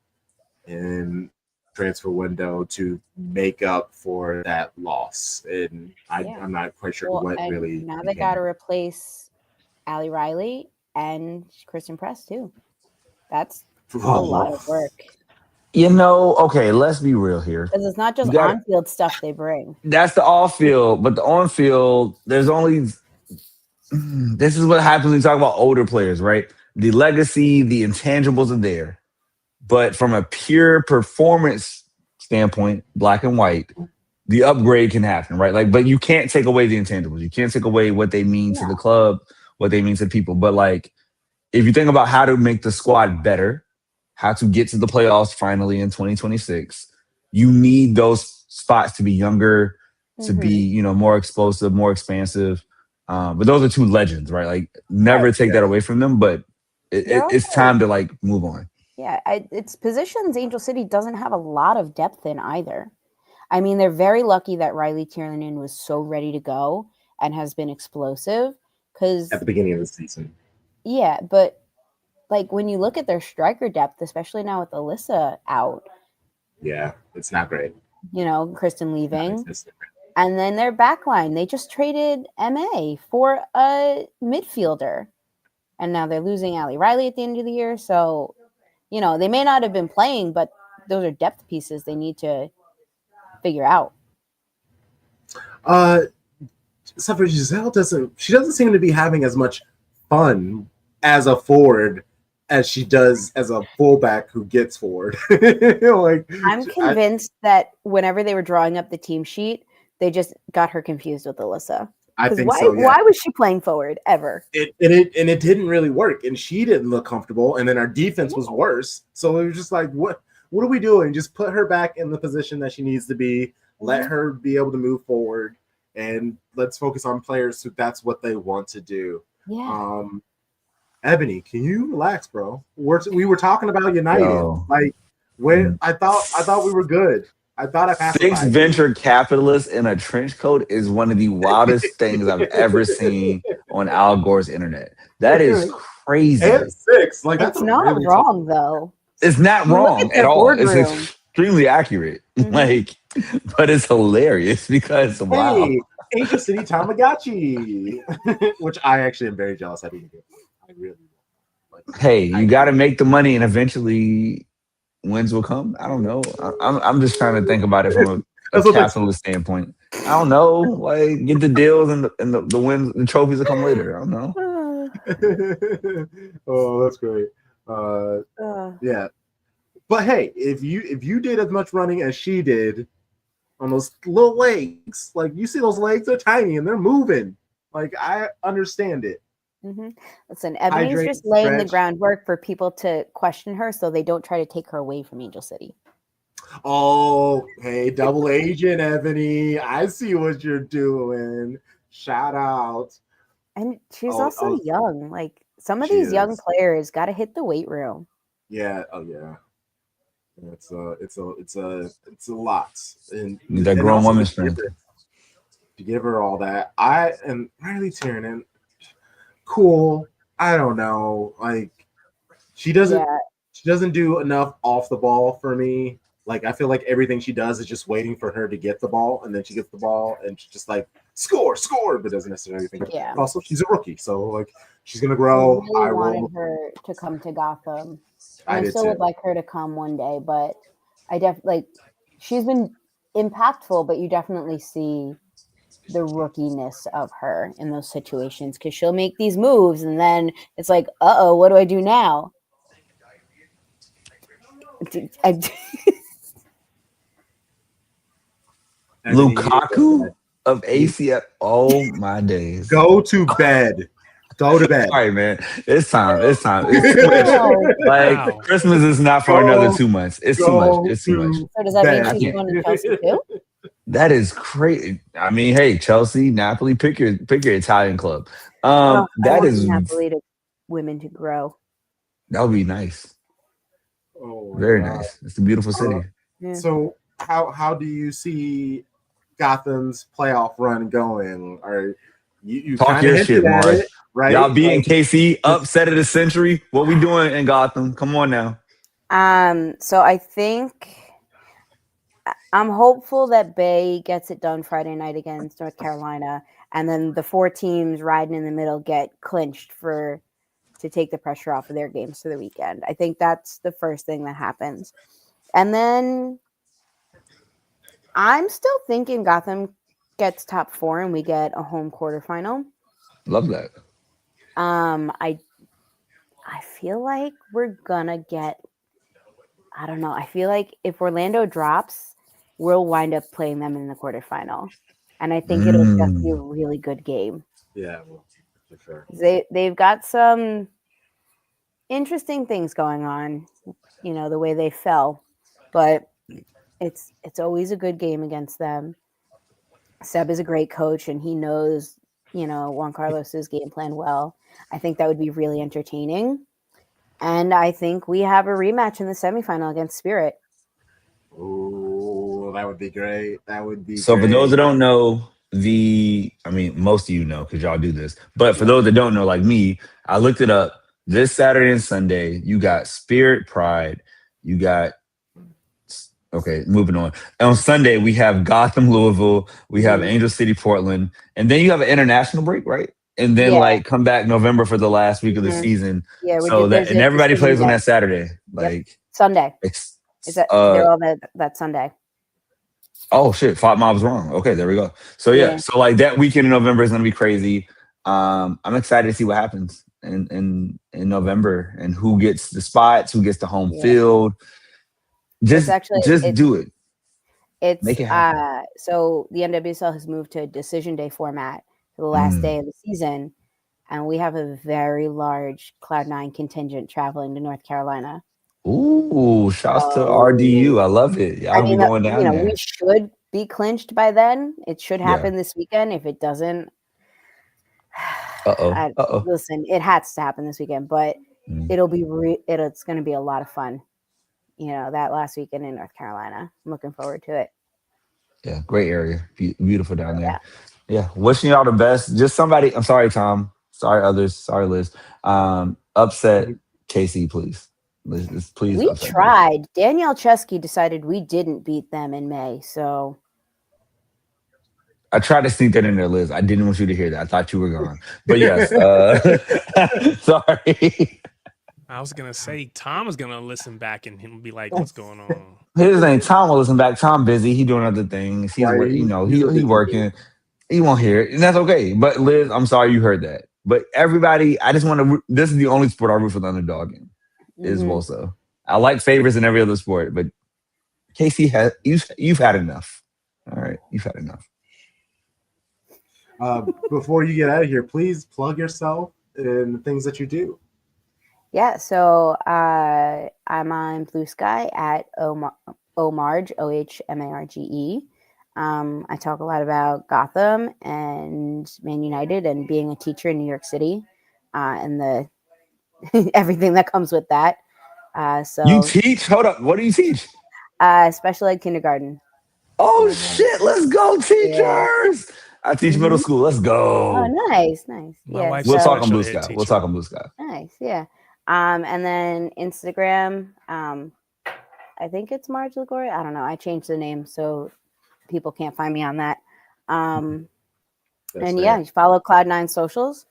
in transfer window to make up for that loss, and I'm not quite sure what really. Now they got to replace Ali Riley and Kristen Press too. That's a lot of work. Okay, let's be real here. Because it's not just You gotta- on-field stuff they bring. That's the off field, but the on field, there's only this is what happens when you talk about older players, right? The legacy, the intangibles are there. But from a pure performance standpoint, black and white, the upgrade can happen, right? Like, but you can't take away the intangibles. You can't take away what they mean to the club, what they mean to people. But like, if you think about how to make the squad better, how to get to the playoffs finally in 2026, you need those spots to be younger, to be, more explosive, more expansive. But those are two legends, right? Like, never take that away from them. But it's time to like move on. Yeah, it's positions Angel City doesn't have a lot of depth in either. I mean, they're very lucky that Riley Tiernan was so ready to go and has been explosive. Because at the beginning of the season. Yeah, but like when you look at their striker depth, especially now with Alyssa out. Yeah, it's not great. Kristen leaving. And then their back line, they just traded MA for a midfielder. And now they're losing Allie Riley at the end of the year. So, they may not have been playing, but those are depth pieces they need to figure out. Except for Giselle doesn't seem to be having as much fun as a forward as she does as a fullback who gets forward. I'm convinced that whenever they were drawing up the team sheet, they just got her confused with Alyssa. I think so. Yeah. Why was she playing forward ever? It didn't really work, and she didn't look comfortable. And then our defense was worse. So it was just like, what are we doing? Just put her back in the position that she needs to be. Let her be able to move forward, and let's focus on players who that's what they want to do. Yeah. Ebony, can you relax, bro? We were talking about United. Yo. Like when I thought we were good. I thought I passed. 6 venture capitalists in a trench coat is one of the wildest things I've ever seen on Al Gore's internet. That is crazy. And 6, like that's it's not really wrong though. It's not wrong at all. It's extremely accurate. But it's hilarious because wow. Angel City Tamagotchi, which I actually am very jealous. I didn't get. I really. Hey, you got to make the money, and eventually wins will come. I don't know. I'm just trying to think about it from a capitalist standpoint. I don't know. Like, get the deals and the wins, the trophies will come later. I don't know. Oh, that's great. Yeah. But hey, if you did as much running as she did on those little legs, like you see those legs, they're tiny and they're moving. Like I understand it. Listen, Ebony's just laying the groundwork for people to question her so they don't try to take her away from Angel City. Oh, hey, double agent Ebony. I see what you're doing. Shout out. And she's also young. Like some of these young players got to hit the weight room. Yeah. Oh yeah. It's a lot. And that grown woman strength. To give her all that. And Riley Tiernan, cool. I don't know. Like she doesn't do enough off the ball for me. Like I feel like everything she does is just waiting for her to get the ball, and then she gets the ball and she's just like score, but doesn't necessarily think. Yeah. Also, she's a rookie, so like she's gonna grow. I really wanted her to come to Gotham. I still would like her to come one day, but she's been impactful, but you definitely see the rookiness of her in those situations because she'll make these moves and then it's like, uh-oh, what do I do now? Lukaku of ACF. Oh my days. Go to bed. Go to bed. All right, man. It's time. It's like Christmas is not for another 2 months. It's too much. It's too much. So does that mean she's going to Chelsea too? That is crazy. I mean, hey, Chelsea, Napoli, pick your Italian club. That is Napoli to women to grow. That would be nice. Oh, very nice. It's a beautiful city. So how do you see Gotham's playoff run going? Are you talk your shit, Marge? Right? Y'all beating KC, upset of the century. What we doing in Gotham? Come on now. So I think I'm hopeful that Bay gets it done Friday night against North Carolina, and then the 4 teams riding in the middle get clinched to take the pressure off of their games for the weekend. I think that's the first thing that happens. And then I'm still thinking Gotham gets top 4 and we get a home quarterfinal. Love that. I feel like we're gonna get. I don't know. I feel like if Orlando drops, we'll wind up playing them in the quarterfinal, and I think it'll just be a really good game. Yeah, well, for sure. They've got some interesting things going on. You know, the way they fell, but it's always a good game against them. Seb is a great coach, and he knows, you know, Juan Carlos's game plan well. I think that would be really entertaining. And I think we have a rematch in the semifinal against Spirit. Oh, that would be great. That would be So great. for those that don't know, most of you know because y'all do this. But for those that don't know, like me, I looked it up. This Saturday and Sunday, you got Spirit Pride. You got moving on. And on Sunday, we have Gotham Louisville. We have Angel City Portland, and then you have an international break, right? And then like come back November for the last week of the season. Yeah, so that and everybody plays on that Saturday, like Sunday. Is that they're all that Sunday? Oh shit, I was wrong. Okay, there we go. So yeah, so like that weekend in November is gonna be crazy. I'm excited to see what happens in November and who gets the spots, who gets the home field. Just do it. It's make it happen. So the NWSL has moved to a decision day format for the last day of the season, and we have a very large Cloud9 contingent traveling to North Carolina. Ooh, shouts to RDU. I love it. Y'all be going down there. We should be clinched by then. It should happen this weekend. If it doesn't, listen, it has to happen this weekend, but it'll be it's going to be a lot of fun. You know, that last weekend in North Carolina. I'm looking forward to it. Yeah, great area. Beautiful down there. Yeah. Wishing y'all the best. Just somebody, I'm sorry, Tom. Sorry, others. Sorry, Liz. Upset KC, please. Please. We tried. Danielle Chesky decided we didn't beat them in May, so I tried to sneak that in there, Liz. I didn't want you to hear that. I thought you were gone. But yes, sorry. I was gonna say Tom is gonna listen back and he'll be like, "What's going on?" His name Tom will listen back. Tom busy. He doing other things. He's he working. He won't hear it, and that's okay. But Liz, I'm sorry you heard that. But everybody, I just want to. This is the only sport I root for the underdog in. Is also. I like favorites in every other sport, but Casey has you've had enough. All right, you've had enough. Before you get out of here, please plug yourself and the things that you do. Yeah, so I'm on Blue Sky at Marge, OHMARGE. I talk a lot about Gotham and Man United and being a teacher in New York City and the everything that comes with that. So you teach? Hold up, what do you teach? Special ed kindergarten. Oh shit! Let's go, teachers! Yeah. I teach middle school. Let's go. Oh, nice. We'll talk on Blue Sky. We'll talk on Blue Sky. Nice, yeah. And then Instagram, I think it's Marge LaGoria. I don't know. I changed the name so people can't find me on that. And yeah, you follow Cloud9 socials.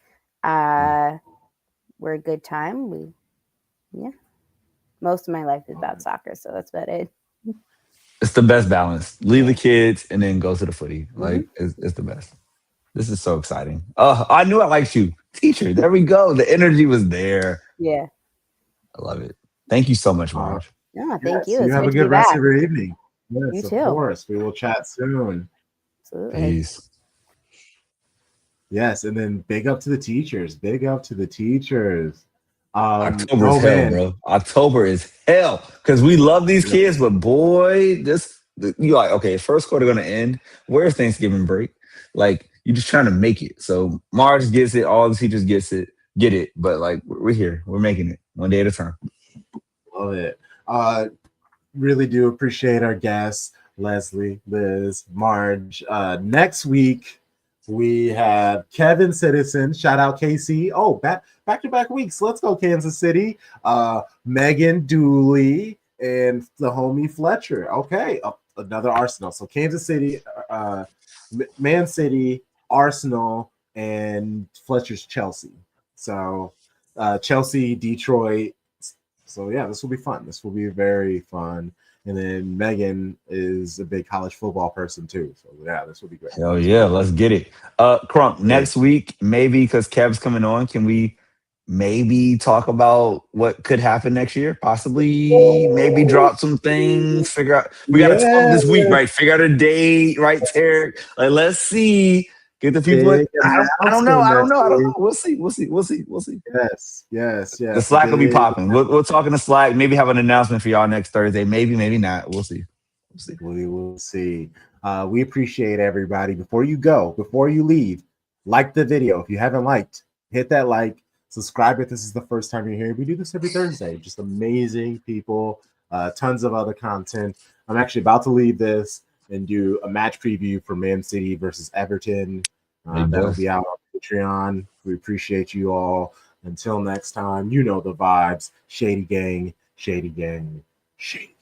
We're a good time. Most of my life is about soccer, so that's about it. It's the best balance. Leave the kids and then go to the footy. Like it's the best. This is so exciting. Oh, I knew I liked you. Teacher, there we go. The energy was there. Yeah. I love it. Thank you so much, Marge. Yeah, thank you. You have a good rest of your evening. Yes, you too. Of course. We will chat soon. Absolutely. Peace. Yes, and then big up to the teachers. Big up to the teachers. October is hell, bro. October is hell because we love these kids, but boy, you're like, okay, first quarter gonna end. Where's Thanksgiving break? Like you're just trying to make it. So Marge gets it. All the teachers get it. But like we're here. We're making it one day at a time. Love it. Really do appreciate our guests, Lesley, Liz, Marge. Next week. We have Kevin Citizen. Shout out KC. Oh, back-to-back weeks. Let's go, Kansas City. Megan Dooley and the homie Fletcher. Okay, another Arsenal. So Kansas City, Man City, Arsenal, and Fletcher's Chelsea. So Chelsea, Detroit. So yeah, this will be fun. This will be very fun. And then Megan is a big college football person too. So yeah, this will be great. Hell yeah, let's get it. Crump, next week, maybe because Kev's coming on, can we maybe talk about what could happen next year? Possibly, maybe drop some things, figure out. We got to talk this week, right? Figure out a date, right, Tarek? Like, let's see. Get the people. Big I don't know. announcement. We'll see. Yes. The Slack will be popping. We'll talk in the Slack. Maybe have an announcement for y'all next Thursday. Maybe not. We'll see. We will see. We appreciate everybody. Before you leave, like the video. If you haven't liked, hit that like. Subscribe if this is the first time you're here. We do this every Thursday. Just amazing people. Tons of other content. I'm actually about to leave this and do a match preview for Man City versus Everton. That'll be out on Patreon. We appreciate you all. Until next time, you know the vibes. Shady gang, shady gang, shady.